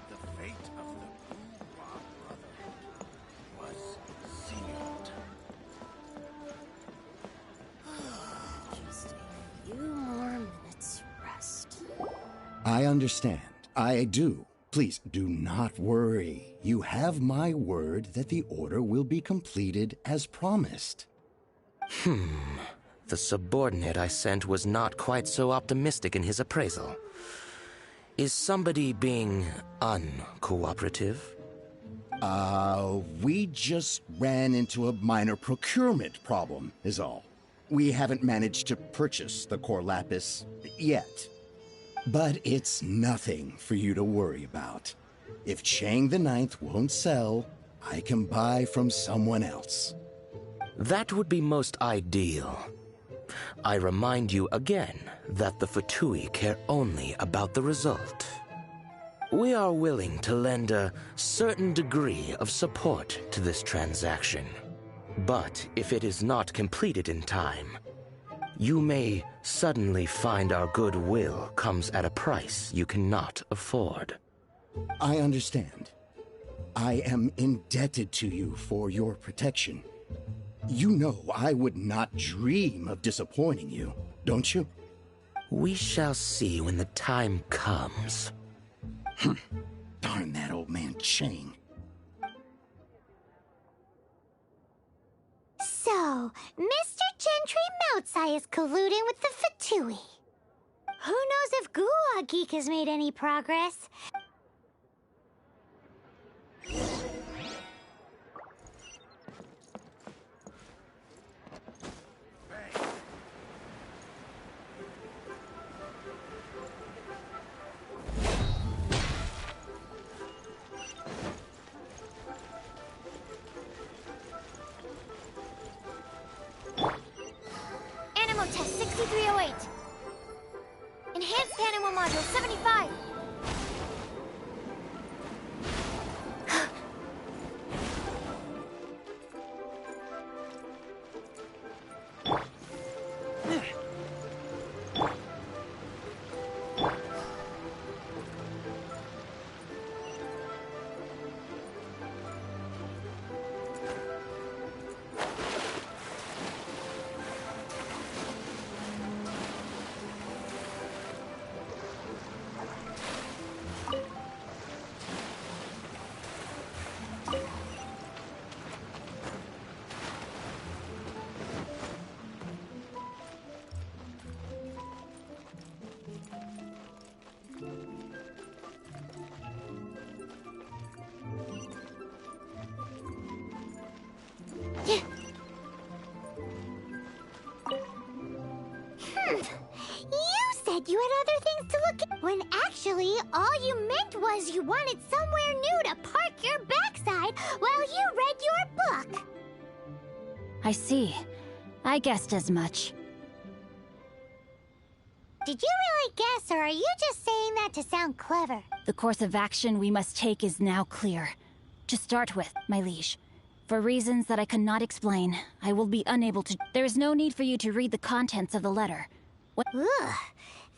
the fate of the Buwa Brotherhood was sealed. Just a few more minutes rest. I understand. I do. Please do not worry. You have my word that the order will be completed as promised. The subordinate I sent was not quite so optimistic in his appraisal. Is somebody being uncooperative? We just ran into a minor procurement problem, is all. We haven't managed to purchase the core lapis yet. But it's nothing for you to worry about. If Chang the Ninth won't sell, I can buy from someone else. That would be most ideal. I remind you again that the Fatui care only about the result. We are willing to lend a certain degree of support to this transaction. But if it is not completed in time, you may suddenly find our goodwill comes at a price you cannot afford. I understand. I am indebted to you for your protection. You know I would not dream of disappointing you, don't you? We shall see when the time comes. Darn that old man Chang. So, Mr. Gentry Moutsai is colluding with the Fatui. Who knows if Guwa Geek has made any progress? Animo test 6308. Enhanced Animo module 75. You said you had other things to look When actually, all you meant was you wanted somewhere new to park your backside while you read your book. I see. I guessed as much. Did you really guess, or are you just saying that to sound clever? The course of action we must take is now clear. To start with, my liege, for reasons that I cannot explain, I will be unable to... There is no need for you to read the contents of the letter. Ugh,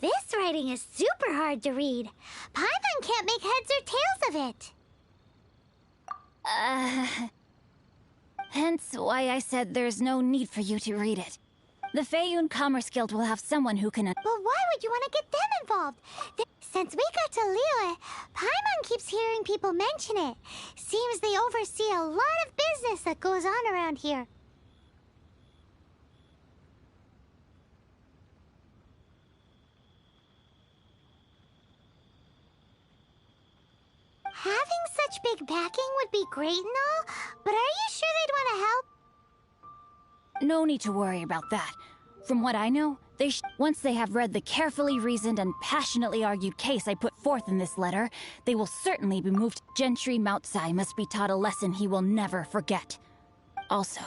this writing is super hard to read. Paimon can't make heads or tails of it. Hence why I said there's no need for you to read it. The Feiyun Commerce Guild will have someone who can... But why would you want to get them involved? Since we got to Liyue, Paimon keeps hearing people mention it. Seems they oversee a lot of business that goes on around here. Having such big backing would be great and all, but are you sure they'd want to help? No need to worry about that. From what I know, once they have read the carefully reasoned and passionately argued case I put forth in this letter, they will certainly be moved. Gentry Moutsai must be taught a lesson he will never forget. Also,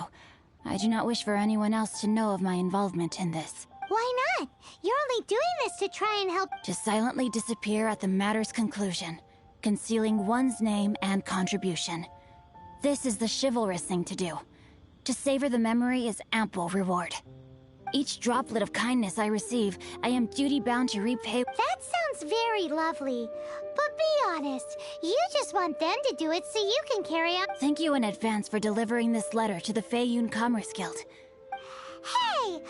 I do not wish for anyone else to know of my involvement in this. Why not? You're only doing this to try and help... To silently disappear at the matter's conclusion, concealing one's name and contribution. This is the chivalrous thing to do. To savor the memory is ample reward. Each droplet of kindness I receive, I am duty-bound to repay. That sounds very lovely. But be honest, you just want them to do it so you can carry on. Thank you in advance for delivering this letter to the Feiyun Commerce Guild. Hey!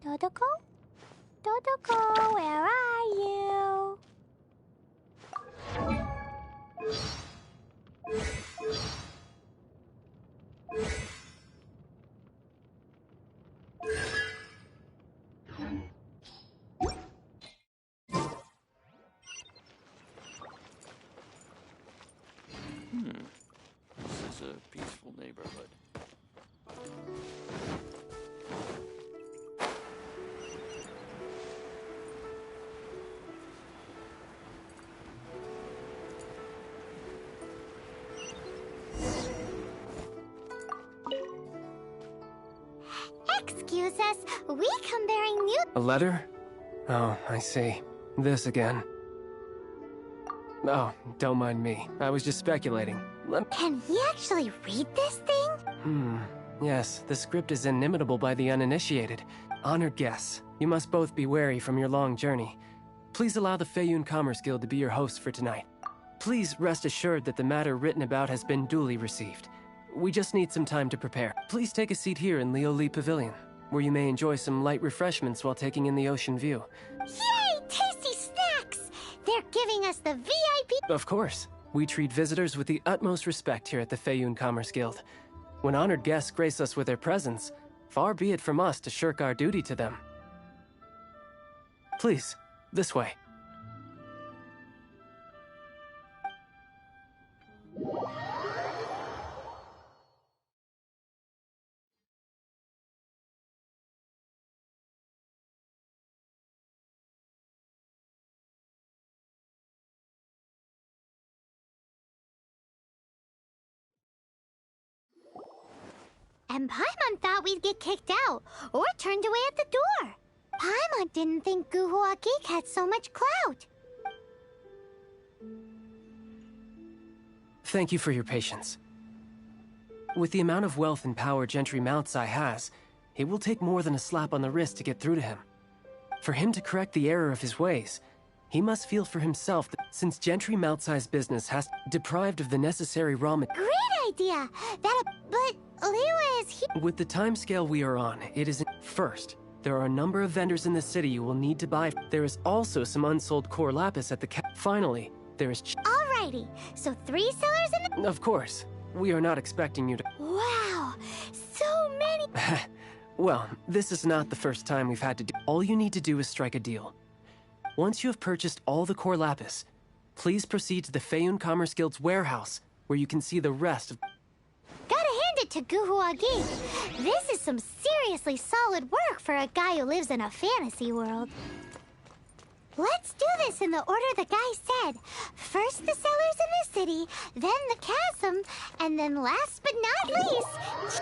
Dodoko? Dodoko, where are you? This is a peaceful neighborhood. Excuse us, we come bearing new... A letter? Oh, I see. This again. Oh, don't mind me. I was just speculating. Can we actually read this thing? Yes, the script is inimitable by the uninitiated. Honored guests, you must both be wary from your long journey. Please allow the Feiyun Commerce Guild to be your hosts for tonight. Please rest assured that the matter written about has been duly received. We just need some time to prepare. Please take a seat here in Lioli Pavilion, where you may enjoy some light refreshments while taking in the ocean view. Yay! Tasty snacks! They're giving us the VIP... Of course. We treat visitors with the utmost respect here at the Feiyun Commerce Guild. When honored guests grace us with their presence, far be it from us to shirk our duty to them. Please, this way. And Paimon thought we'd get kicked out, or turned away at the door. Paimon didn't think Guhua Geek had so much clout. Thank you for your patience. With the amount of wealth and power Gentry Moutsai has, it will take more than a slap on the wrist to get through to him. For him to correct the error of his ways, he must feel for himself that since Gentry Moutsai's business has deprived of the necessary raw material. Great idea! But Liyue is here. With the timescale we are on, it is first. There are a number of vendors in the city you will need to buy. There is also some unsold core lapis at the Finally, there is Alrighty, so 3 sellers in the... Of course. We are not expecting you to... Wow, so many... Well, this is not the first time we've had to do... All you need to do is strike a deal. Once you have purchased all the core lapis, please proceed to the Feiyun Commerce Guild's warehouse, where you can see the rest of... Gotta hand it to Guhuagi. This is some seriously solid work for a guy who lives in a fantasy world. Let's do this in the order the guy said. First the sellers in the city, then the chasm, and then last but not least...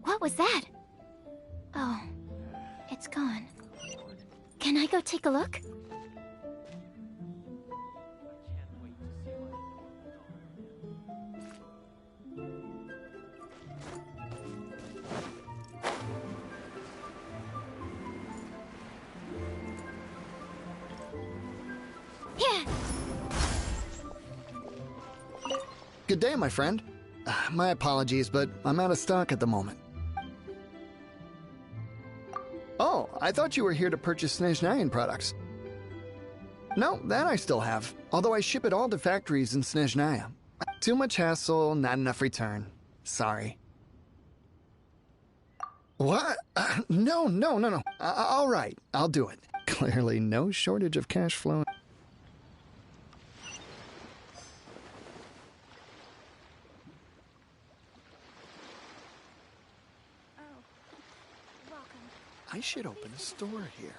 What was that? Oh, it's gone. Can I go take a look? Yeah. Good day, my friend. My apologies, but I'm out of stock at the moment. Oh, I thought you were here to purchase Snezhnayan products. No, that I still have, although I ship it all to factories in Snezhnaya. Too much hassle, not enough return. Sorry. What? No. All right, I'll do it. Clearly no shortage of cash flow. I should open a store here.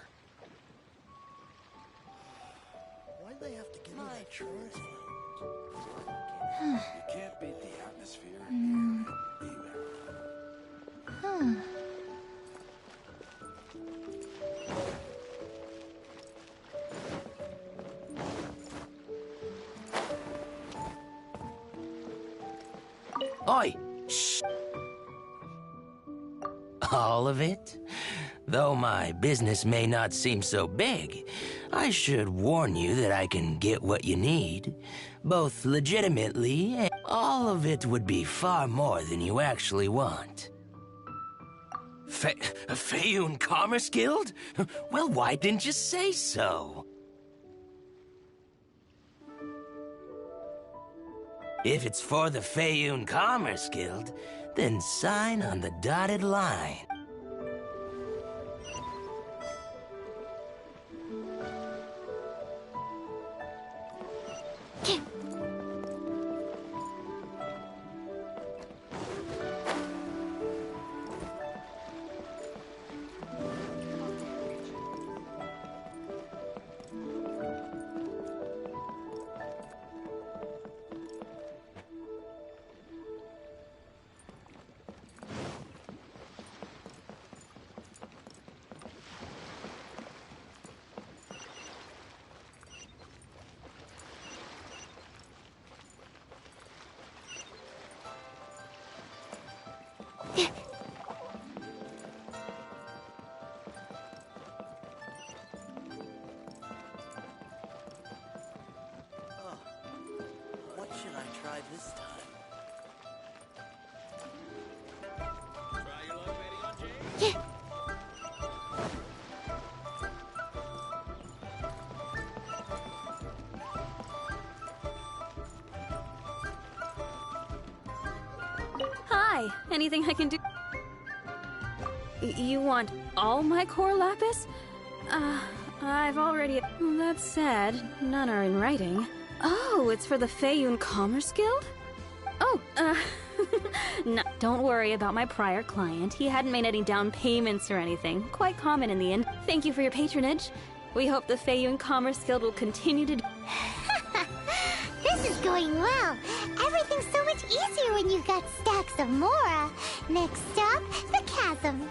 Why'd they have to give me that choice? You can't beat the atmosphere. Oi! Shh! All of it? Though my business may not seem so big, I should warn you that I can get what you need, both legitimately and all of it would be far more than you actually want. Feiyun Commerce Guild? Well, why didn't you say so? If it's for the Feiyun Commerce Guild, then sign on the dotted line. What should I try this time? Try your luck betting on Jade? Hi, anything I can do? You want all my core lapis? I've already... That's sad. None are in writing. Oh, it's for the Feiyun Commerce Guild? Oh, no, don't worry about my prior client. He hadn't made any down payments or anything. Quite common in the end. Thank you for your patronage. We hope the Feiyun Commerce Guild will continue to... This is going well. Everything's so much easier when you've got stacks of Mora. Next stop, the chasm.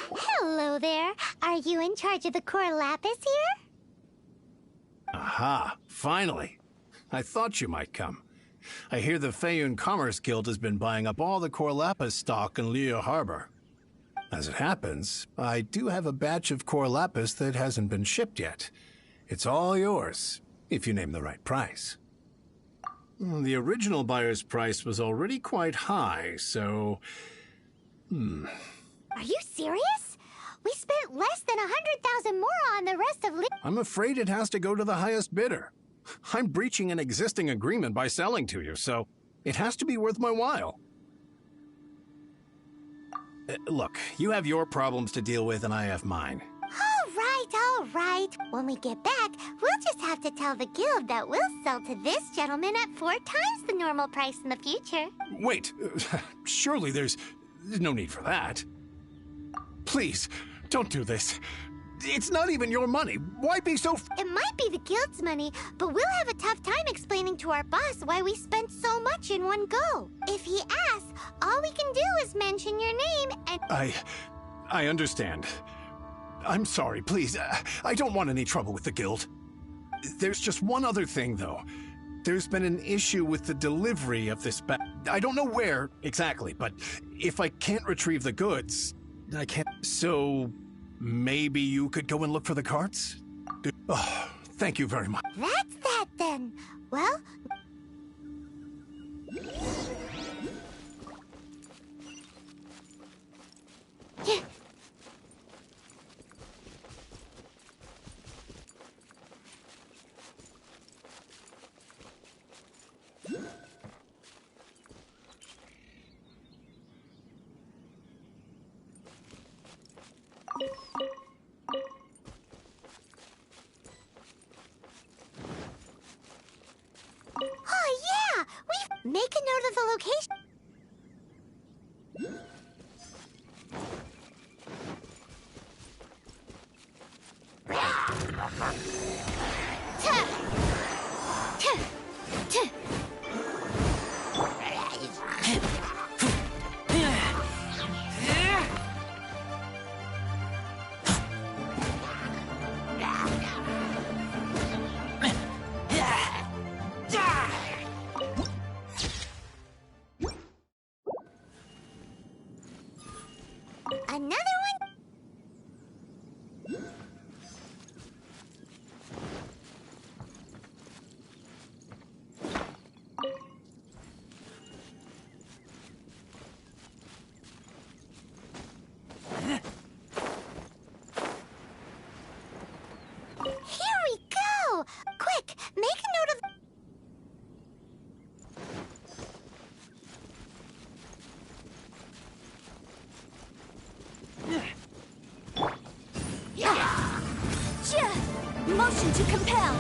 Hello there. Are you in charge of the core lapis here? Aha, finally. I thought you might come. I hear the Feiyun Commerce Guild has been buying up all the core lapis stock in Liyue Harbor. As it happens, I do have a batch of core lapis that hasn't been shipped yet. It's all yours, if you name the right price. The original buyer's price was already quite high, so... Are you serious? We spent less than 100,000 more on the rest of I'm afraid it has to go to the highest bidder. I'm breaching an existing agreement by selling to you, so it has to be worth my while. Look, you have your problems to deal with and I have mine. All right. When we get back, we'll just have to tell the guild that we'll sell to this gentleman at 4 times the normal price in the future. Wait, surely there's no need for that. Please, don't do this. It's not even your money. Why be so... It might be the guild's money, but we'll have a tough time explaining to our boss why we spent so much in one go. If he asks, all we can do is mention your name and... I understand. I'm sorry, please. I don't want any trouble with the guild. There's just one other thing, though. There's been an issue with the delivery of this I don't know where exactly, but if I can't retrieve the goods, I can't... So... maybe you could go and look for the carts? Oh, thank you very much. That's that, then. Well... Oh, yeah! Make a note of the location. Here we go! Quick, make a note of... Motion to compel!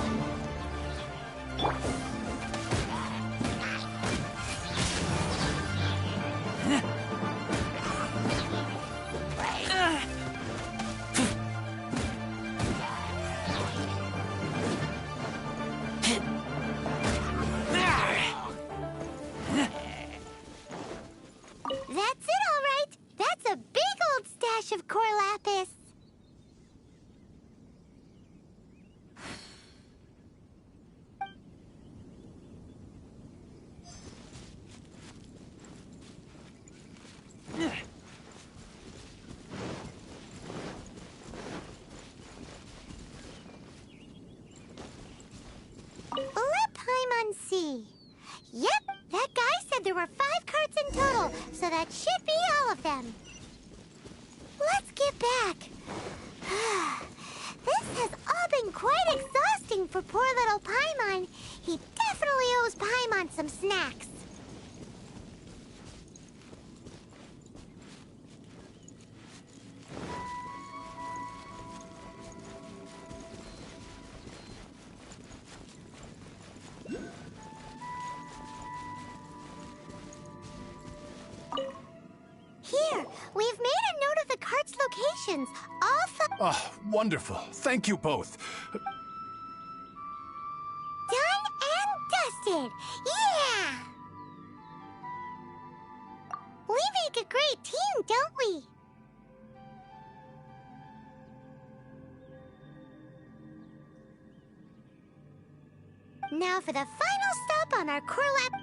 That's it, all right. That's a big old stash of core lapis. Let Paimon see. Yep, that guy said there were 5 carts in total, so that should be all of them. Let's get back. This has all been quite exhausting for poor little Paimon. He definitely owes Paimon some snacks. Here, we've made a note of the cart's locations. All Oh, wonderful. Thank you both. done and dusted. Yeah! We make a great team, don't we? Now for the final stop on our core lap.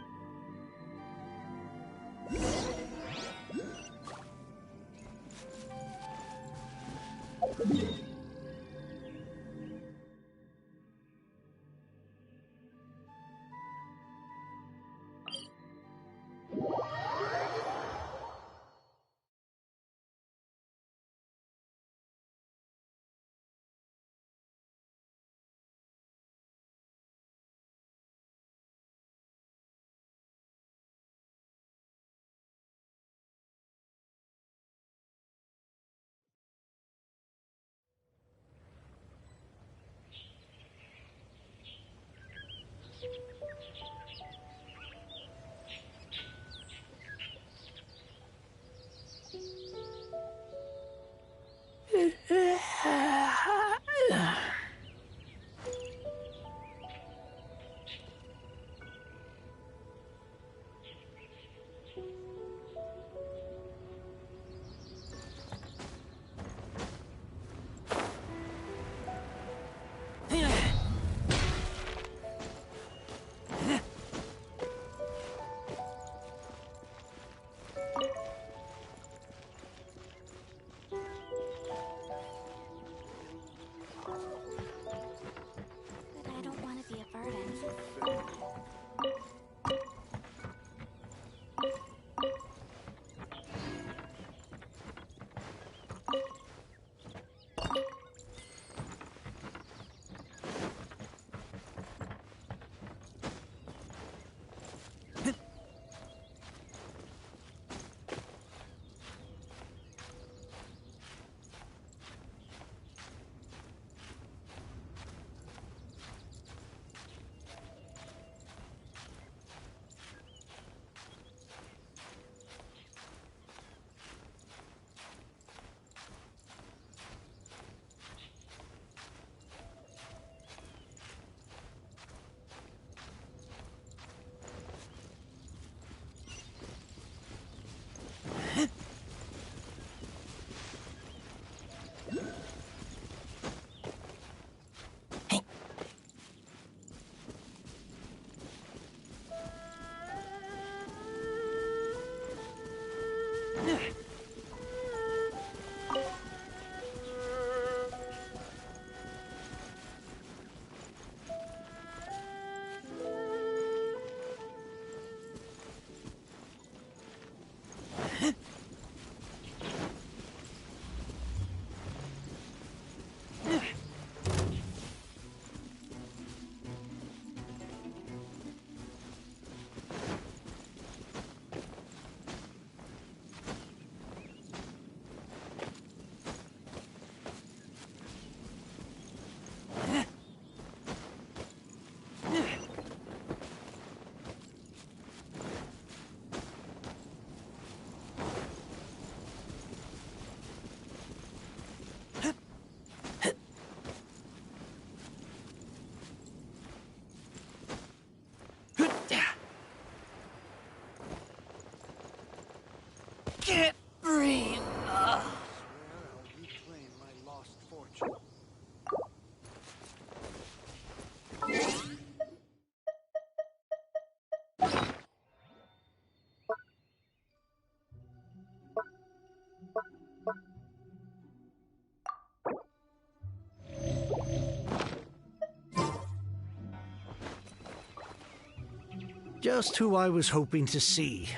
Just who I was hoping to see.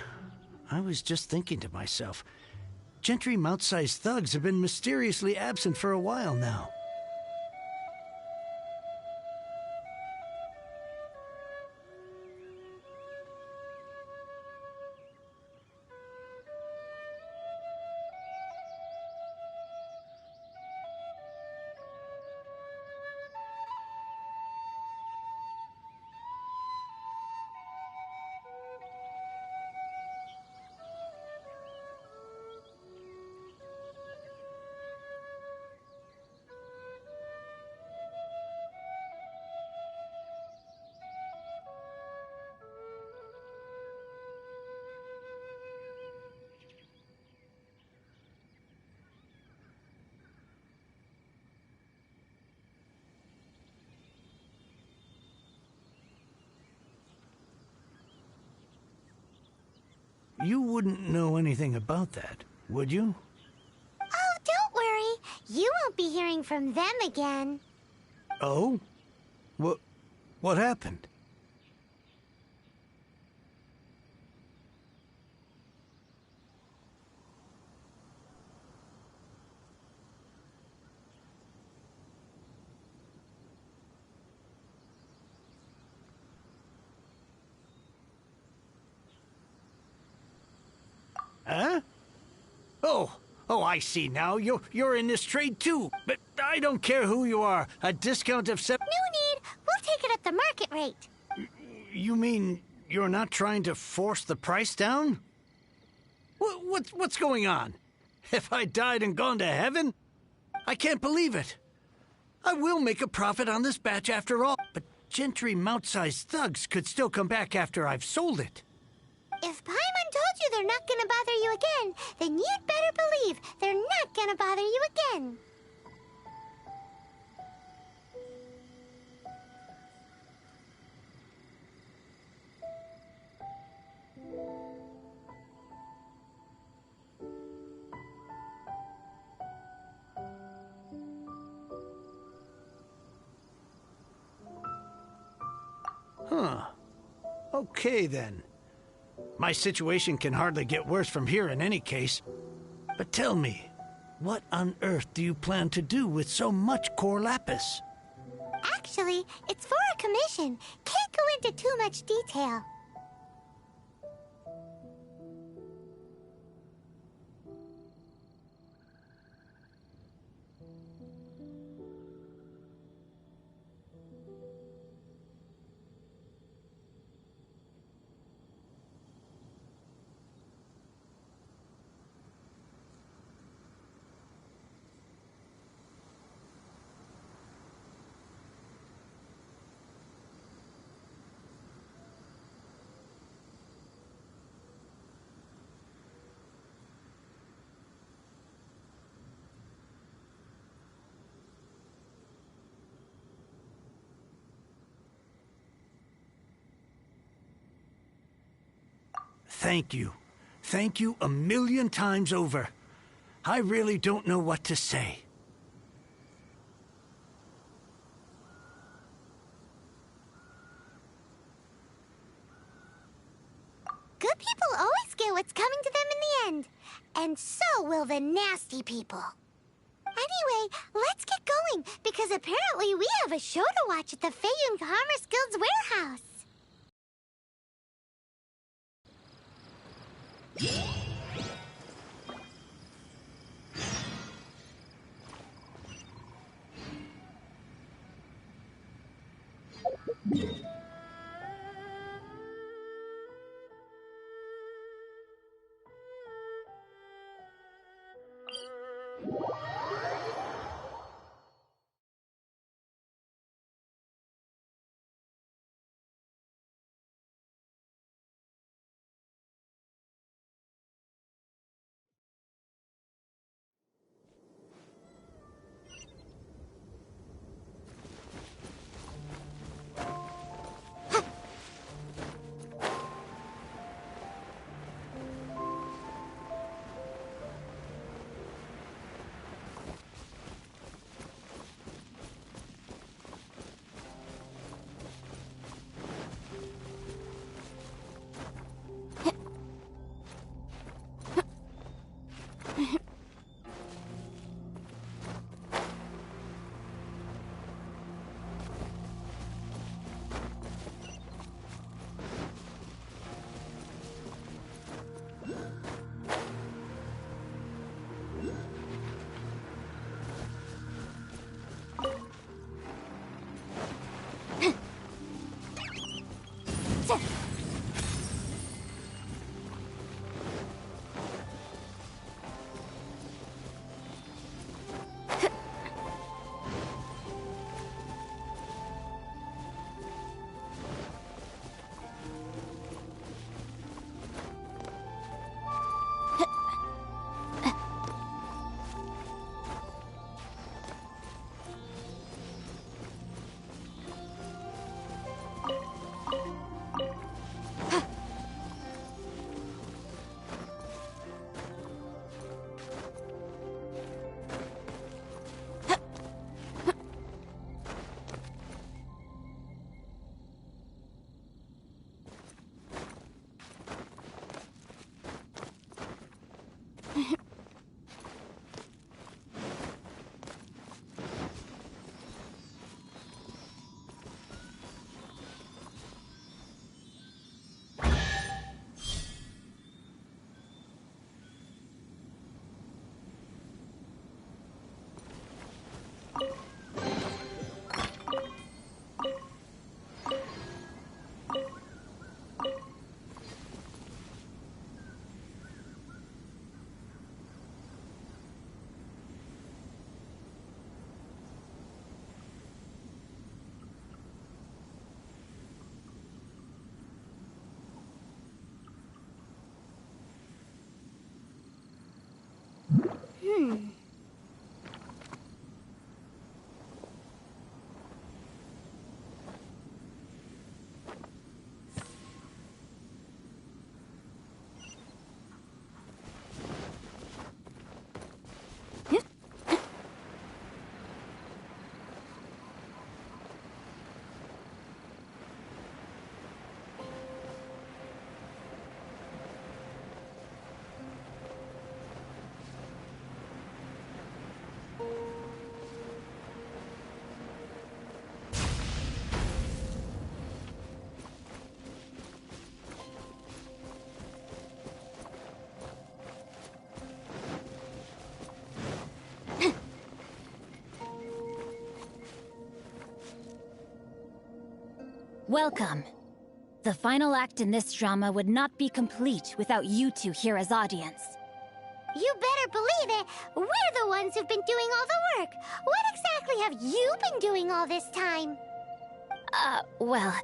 I was just thinking to myself, Gentry mount-sized thugs have been mysteriously absent for a while now. You wouldn't know anything about that, would you? Oh, don't worry. You won't be hearing from them again. Oh? What happened? Huh? Oh, I see now. You're in this trade too. But I don't care who you are. A discount of No need. We'll take it at the market rate. You mean you're not trying to force the price down? What's going on? Have I died and gone to heaven? I can't believe it. I will make a profit on this batch after all. But Gentry mount-sized thugs could still come back after I've sold it. If Paimon told you they're not gonna bother you again, then you'd better believe they're not gonna bother you again. Huh. Okay, then. My situation can hardly get worse from here in any case. But tell me, what on earth do you plan to do with so much core lapis? Actually, it's for a commission. Can't go into too much detail. Thank you. Thank you a million times over. I really don't know what to say. Good people always get what's coming to them in the end. And so will the nasty people. Anyway, let's get going, because apparently we have a show to watch at the Feiyun Commerce Guild's warehouse. Welcome. The final act in this drama would not be complete without you two here as audience. You better believe it! We're the ones who've been doing all the work! What exactly have you been doing all this time? Well,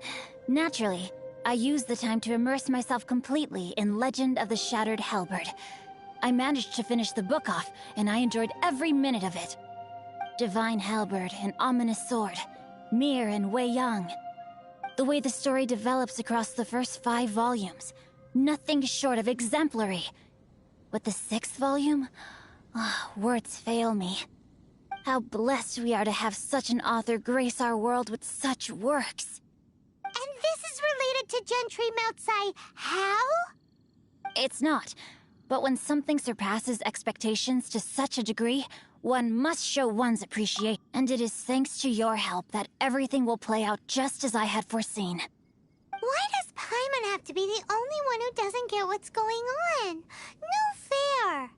naturally, I used the time to immerse myself completely in Legend of the Shattered Halberd. I managed to finish the book off, and I enjoyed every minute of it. Divine Halberd, an ominous sword, Mir and Wei Yang. The way the story develops across the first 5 volumes, nothing short of exemplary. But the 6th volume? Words fail me. How blessed we are to have such an author grace our world with such works. And this is related to Gentry Moutsai how? It's not. But when something surpasses expectations to such a degree, one must show one's appreciation. And it is thanks to your help that everything will play out just as I had foreseen. Why does Paimon have to be the only one who doesn't get what's going on? No fair.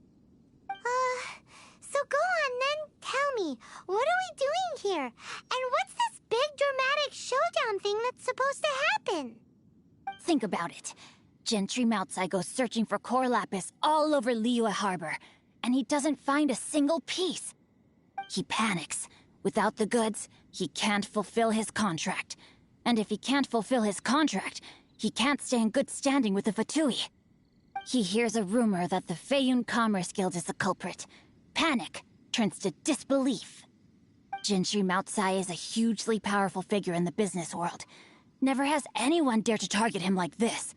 So go on then, tell me, what are we doing here? And what's this big dramatic showdown thing that's supposed to happen? Think about it. Gentry Moutsai goes searching for core lapis all over Liyue Harbor, and he doesn't find a single piece. He panics. Without the goods, he can't fulfill his contract. And if he can't fulfill his contract, he can't stay in good standing with the Fatui. He hears a rumor that the Feiyun Commerce Guild is the culprit. Panic turns to disbelief. Gentry Moutsai is a hugely powerful figure in the business world. Never has anyone dared to target him like this.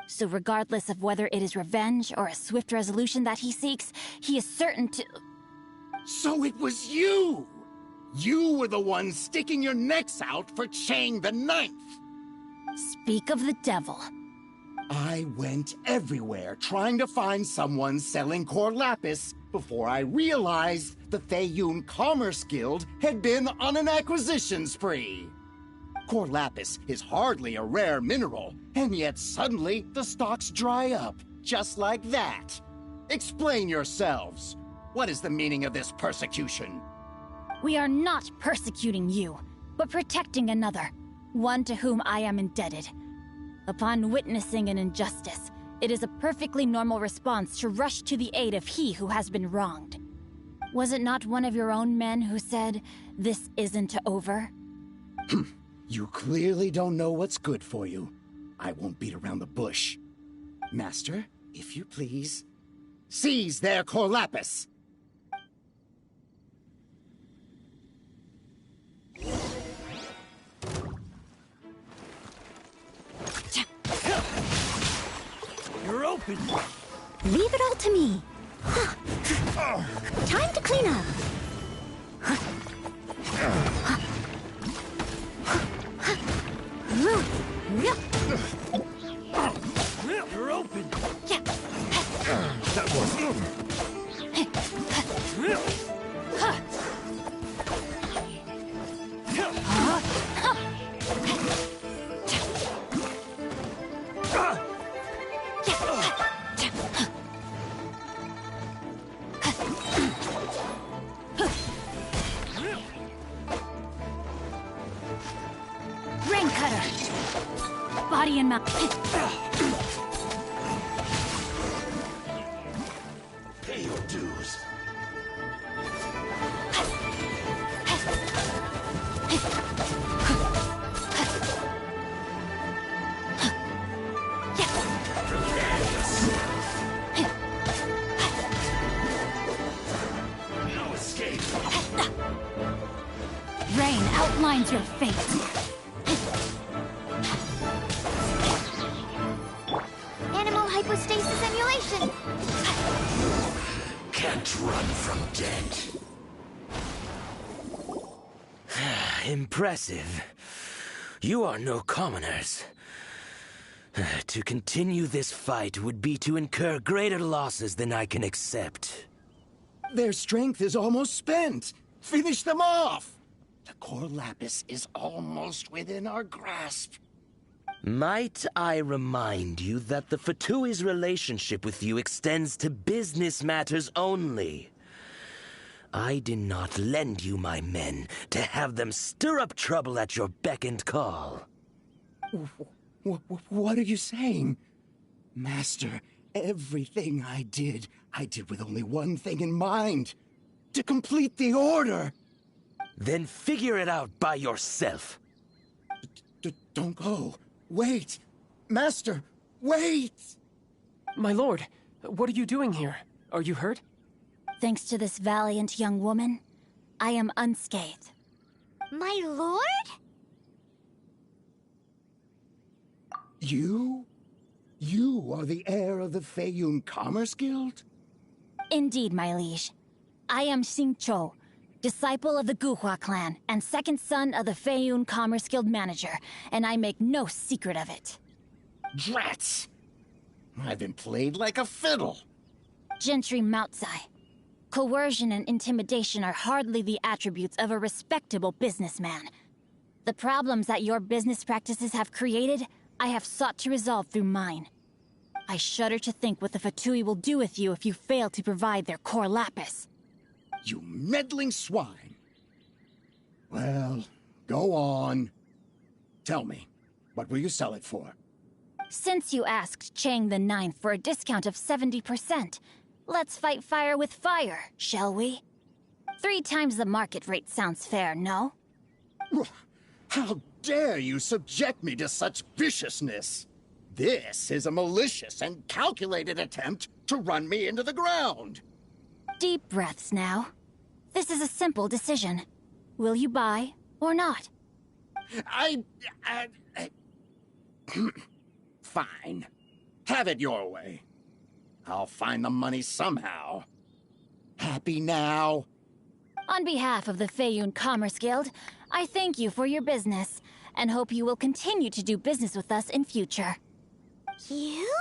So regardless of whether it is revenge or a swift resolution that he seeks, he is certain to... So it was you! You were the one sticking your necks out for Chang the Ninth! Speak of the devil. I went everywhere trying to find someone selling core lapis before I realized the Feiyun Commerce Guild had been on an acquisition spree. Core lapis is hardly a rare mineral, and yet suddenly the stocks dry up, just like that. Explain yourselves. What is the meaning of this persecution? We are not persecuting you, but protecting another, one to whom I am indebted. Upon witnessing an injustice, it is a perfectly normal response to rush to the aid of he who has been wronged. Was it not one of your own men who said, "This isn't over"? You clearly don't know what's good for you. I won't beat around the bush. Master, if you please, seize their core lapis! You're open! Leave it all to me. Time to clean up. You're open! That Rain cutter! Body and mouth. Pay your dues. outlines your fate. Animal hypostasis emulation. Can't run from dead. Impressive. You are no commoners. To continue this fight would be to incur greater losses than I can accept. Their strength is almost spent. Finish them off! The core lapis is almost within our grasp. Might I remind you that the Fatui's relationship with you extends to business matters only? I did not lend you my men to have them stir up trouble at your beck and call. What are you saying? Master, everything I did with only one thing in mind. To complete the order. Then figure it out by yourself. Don't go. Wait. Master, wait! My lord, what are you doing here? Are you hurt? Thanks to this valiant young woman, I am unscathed. My lord? You? You are the heir of the Feiyun Commerce Guild? Indeed, my liege. I am Xingqiu, disciple of the Guhua clan and second son of the Feiyun Commerce Guild manager, and I make no secret of it. Drats! I've been played like a fiddle. Gentry Moutsai. Coercion and intimidation are hardly the attributes of a respectable businessman. The problems that your business practices have created, I have sought to resolve through mine. I shudder to think what the Fatui will do with you if you fail to provide their core lapis. You meddling swine. Well, go on. Tell me, what will you sell it for? Since you asked Chang the Ninth for a discount of 70%, let's fight fire with fire, shall we? 3 times the market rate sounds fair, no? How dare you subject me to such viciousness? This is a malicious and calculated attempt to run me into the ground. Deep breaths now. This is a simple decision. Will you buy or not? Fine. Have it your way. I'll find the money somehow. Happy now? On behalf of the Feiyun Commerce Guild, I thank you for your business, and hope you will continue to do business with us in future. You?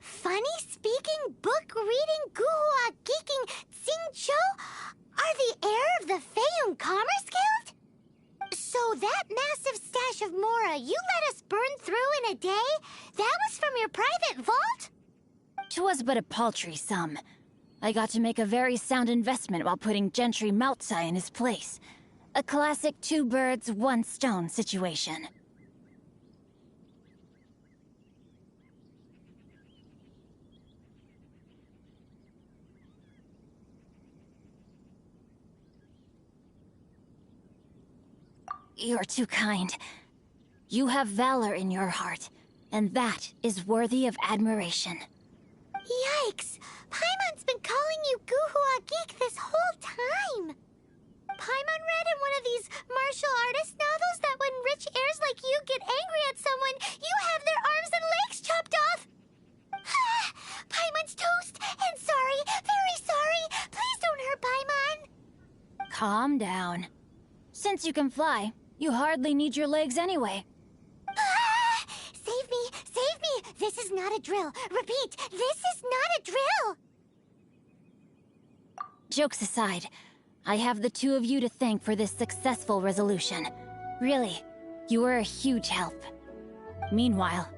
Funny-speaking, book-reading, guhua geeking Xingqiu are the heir of the Feiyun Commerce Guild? So that massive stash of Mora you let us burn through in a day, that was from your private vault? 'Twas but a paltry sum. I got to make a very sound investment while putting Gentry Moutsai in his place. A classic 2 birds, 1 stone situation. You're too kind. You have valor in your heart, and that is worthy of admiration. Yikes! Paimon's been calling you Guhua Geek this whole time! Paimon read in one of these martial artist novels that when rich heirs like you get angry at someone, you have their arms and legs chopped off! Paimon's toast! And sorry, very sorry! Please don't hurt Paimon! Calm down. Since you can fly, you hardly need your legs anyway. Save me! Save me! This is not a drill! Repeat, this is not a drill! Jokes aside, I have the 2 of you to thank for this successful resolution. Really, you were a huge help. Meanwhile,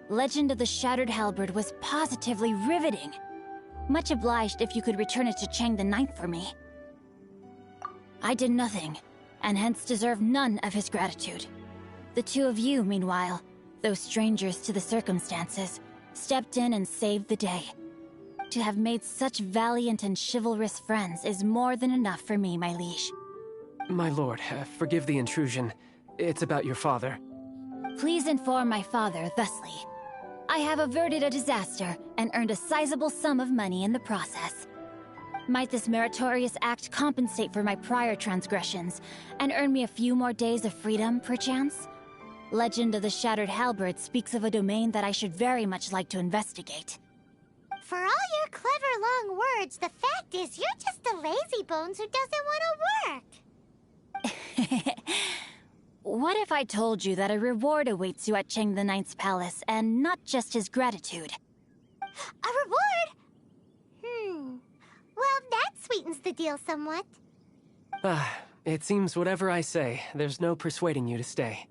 Legend of the Shattered Halberd was positively riveting. Much obliged if you could return it to Chang the Ninth for me. I did nothing, and hence deserve none of his gratitude. The 2 of you, meanwhile, though strangers to the circumstances, stepped in and saved the day. To have made such valiant and chivalrous friends is more than enough for me, my liege. My lord, forgive the intrusion. It's about your father. Please inform my father thusly. I have averted a disaster and earned a sizable sum of money in the process. Might this meritorious act compensate for my prior transgressions, and earn me a few more days of freedom, perchance? Legend of the Shattered Halberd speaks of a domain that I should very much like to investigate. For all your clever long words, the fact is you're just a lazy bones who doesn't want to work. What if I told you that a reward awaits you at Cheng the Ninth's palace, and not just his gratitude? A reward? Well, that sweetens the deal somewhat. It seems whatever I say, there's no persuading you to stay.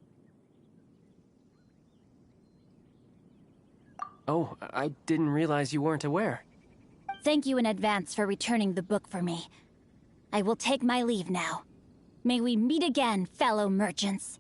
Oh, I didn't realize you weren't aware. Thank you in advance for returning the book for me. I will take my leave now. May we meet again, fellow merchants.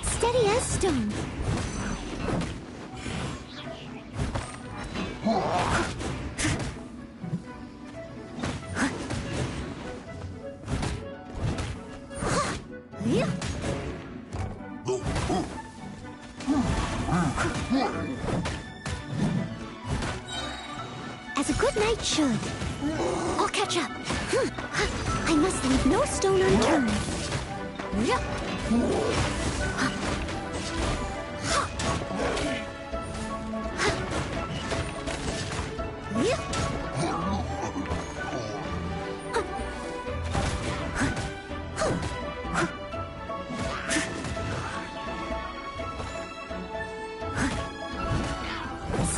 Steady as stone. As a good knight should. I'll catch up. I must leave no stone unturned.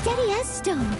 Steady as stone.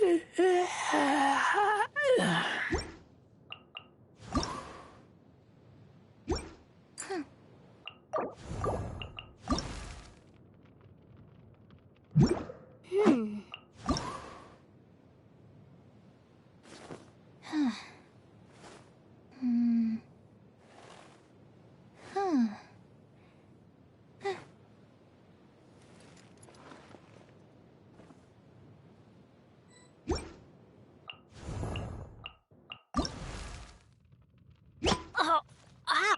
Oh, ah.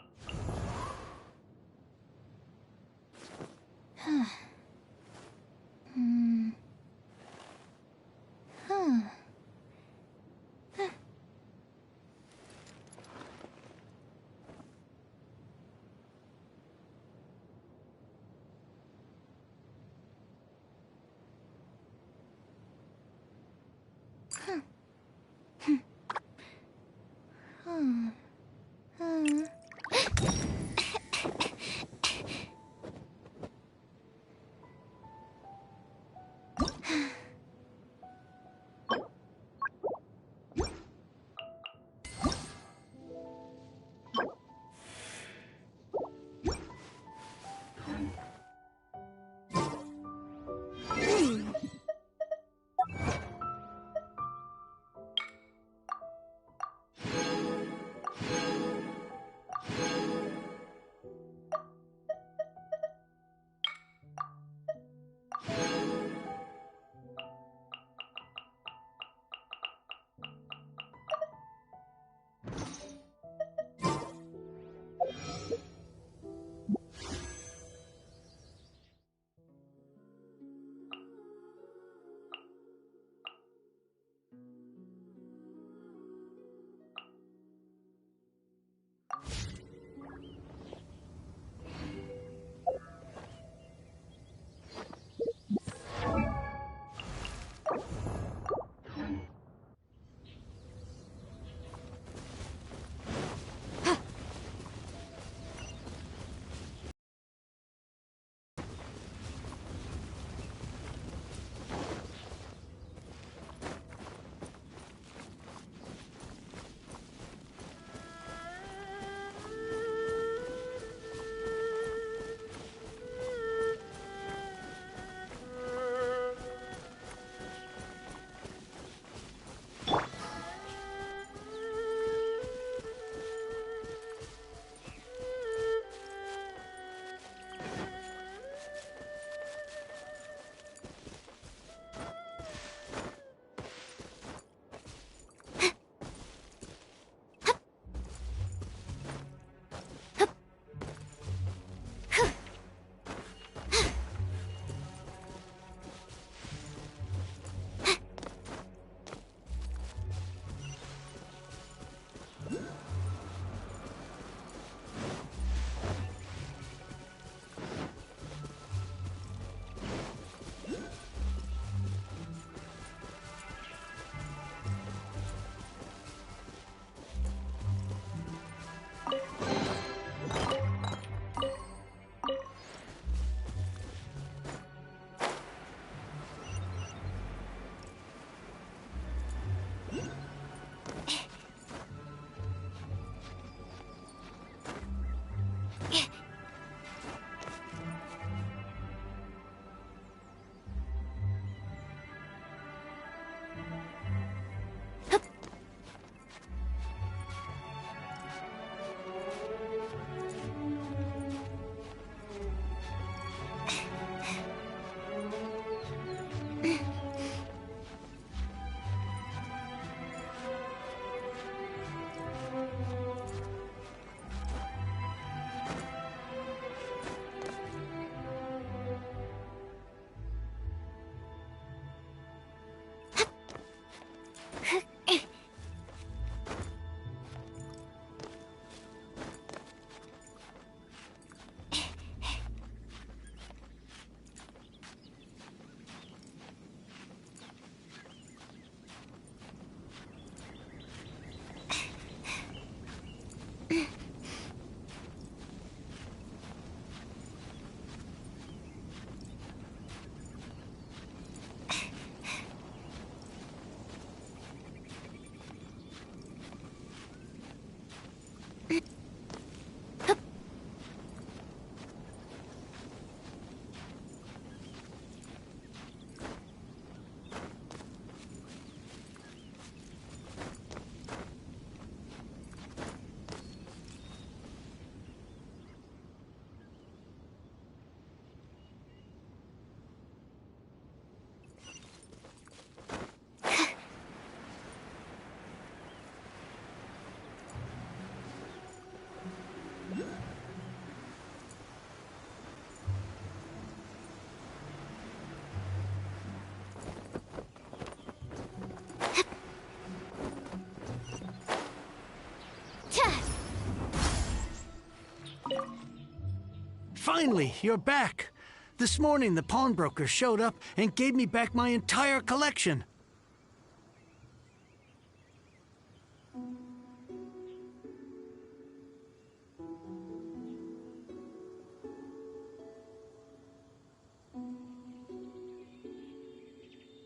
Finally, you're back. This morning, the pawnbroker showed up and gave me back my entire collection.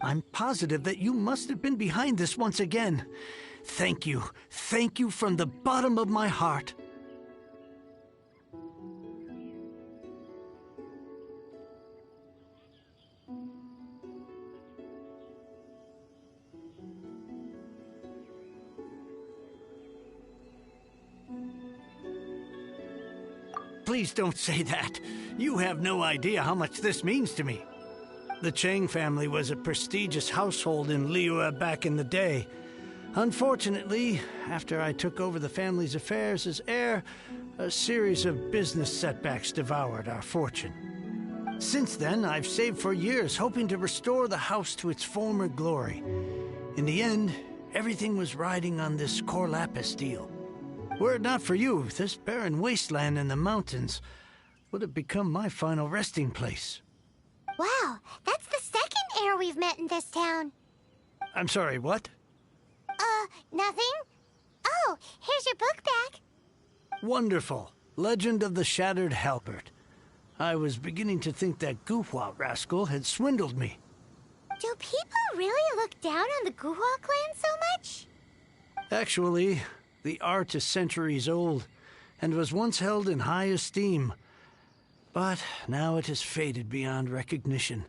I'm positive that you must have been behind this once again. Thank you. Thank you from the bottom of my heart. Please don't say that. You have no idea how much this means to me. The Chang family was a prestigious household in Liyue back in the day. Unfortunately, after I took over the family's affairs as heir, a series of business setbacks devoured our fortune. Since then, I've saved for years, hoping to restore the house to its former glory. In the end, everything was riding on this Corlapis deal. Were it not for you, this barren wasteland in the mountains would have become my final resting place. Wow, that's the second heir we've met in this town. I'm sorry, what? Nothing? Oh, here's your book back. Wonderful. Legend of the Shattered Halberd. I was beginning to think that Guhua rascal had swindled me. Do people really look down on the Guhua clan so much? Actually, the art is centuries old, and was once held in high esteem. But now it has faded beyond recognition.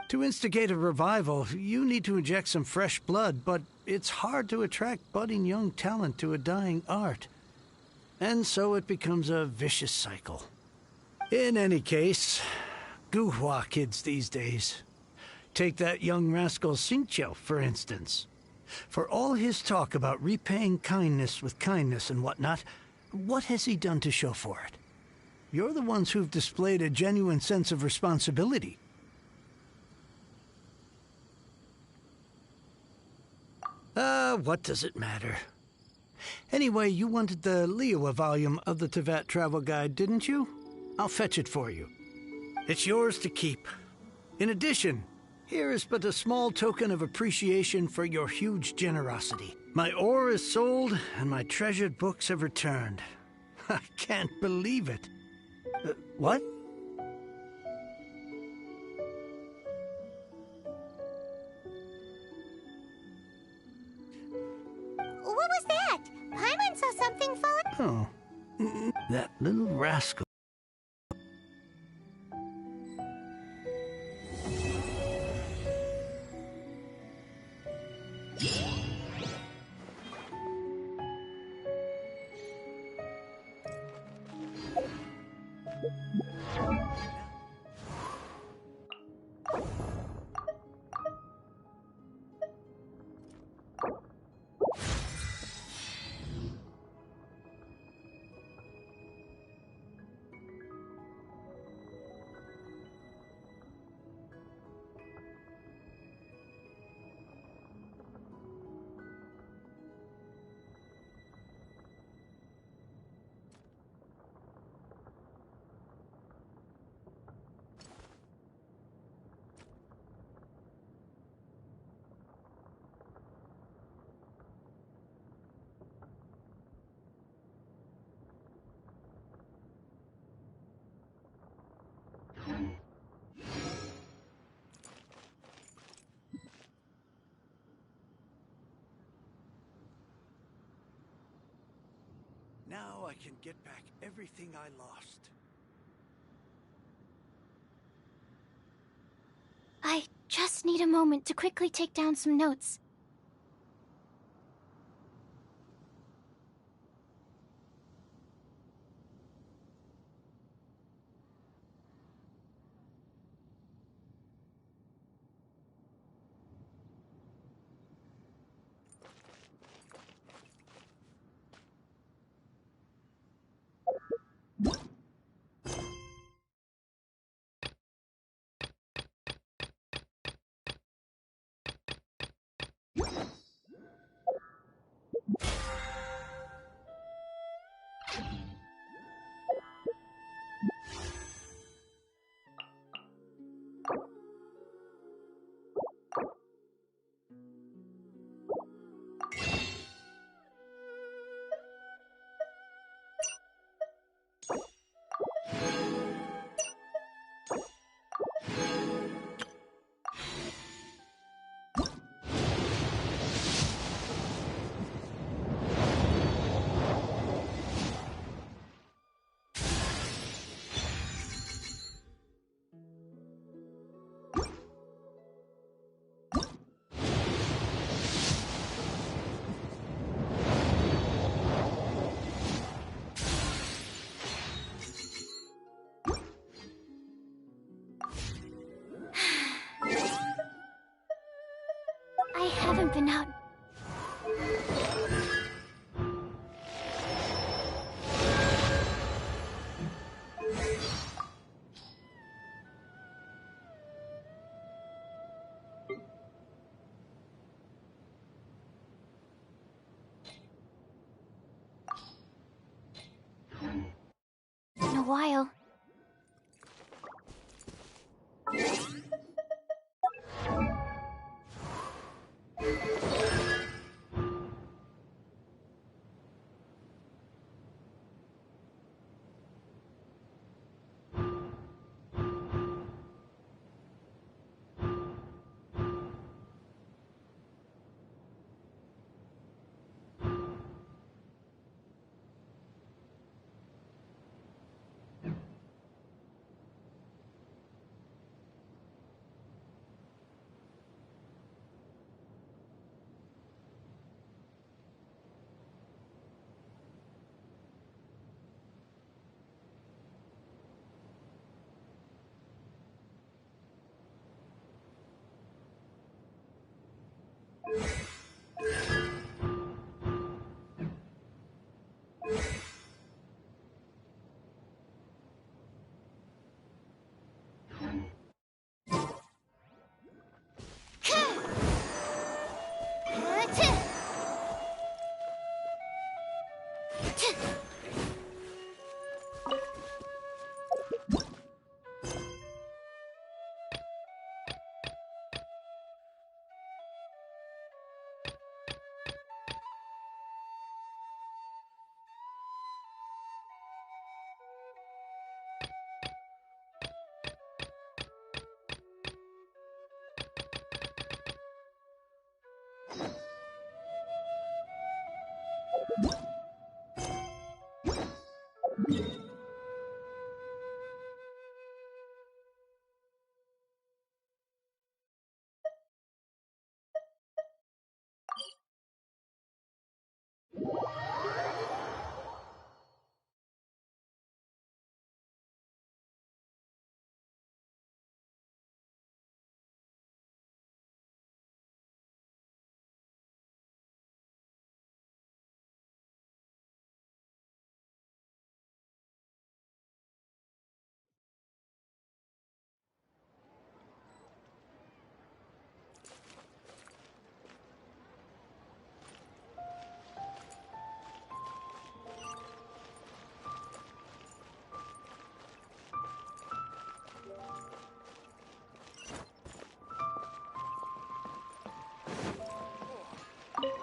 To instigate a revival, you need to inject some fresh blood, but it's hard to attract budding young talent to a dying art. And so it becomes a vicious cycle. In any case, Guhua kids these days. Take that young rascal Xingqiu, for instance. For all his talk about repaying kindness with kindness and whatnot, what has he done to show for it? You're the ones who've displayed a genuine sense of responsibility. What does it matter? Anyway, you wanted the Liyue volume of the Teyvat travel guide, didn't you? I'll fetch it for you. It's yours to keep. In addition, here is but a small token of appreciation for your huge generosity. My ore is sold, and my treasured books have returned. I can't believe it. What? What was that? Paimon saw something fall. Oh, that little rascal. Now I can get back everything I lost. I just need a moment to quickly take down some notes. I haven't been out. In a while.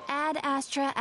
Ad Astra.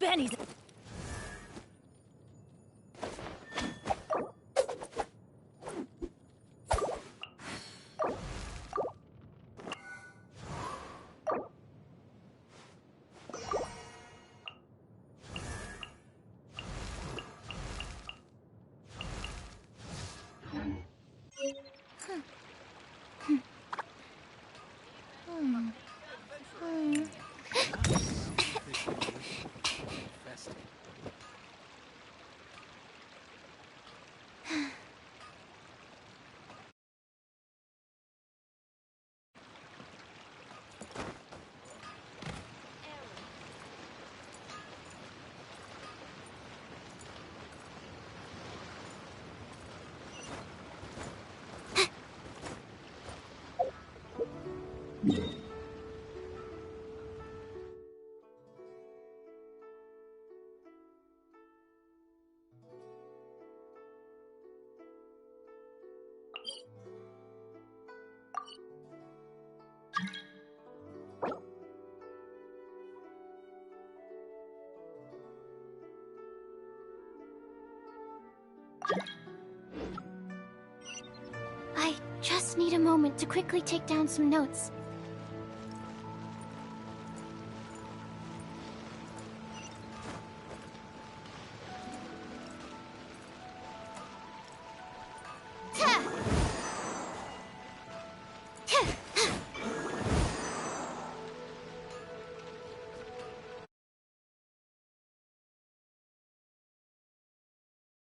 pennies. I just need a moment to quickly take down some notes.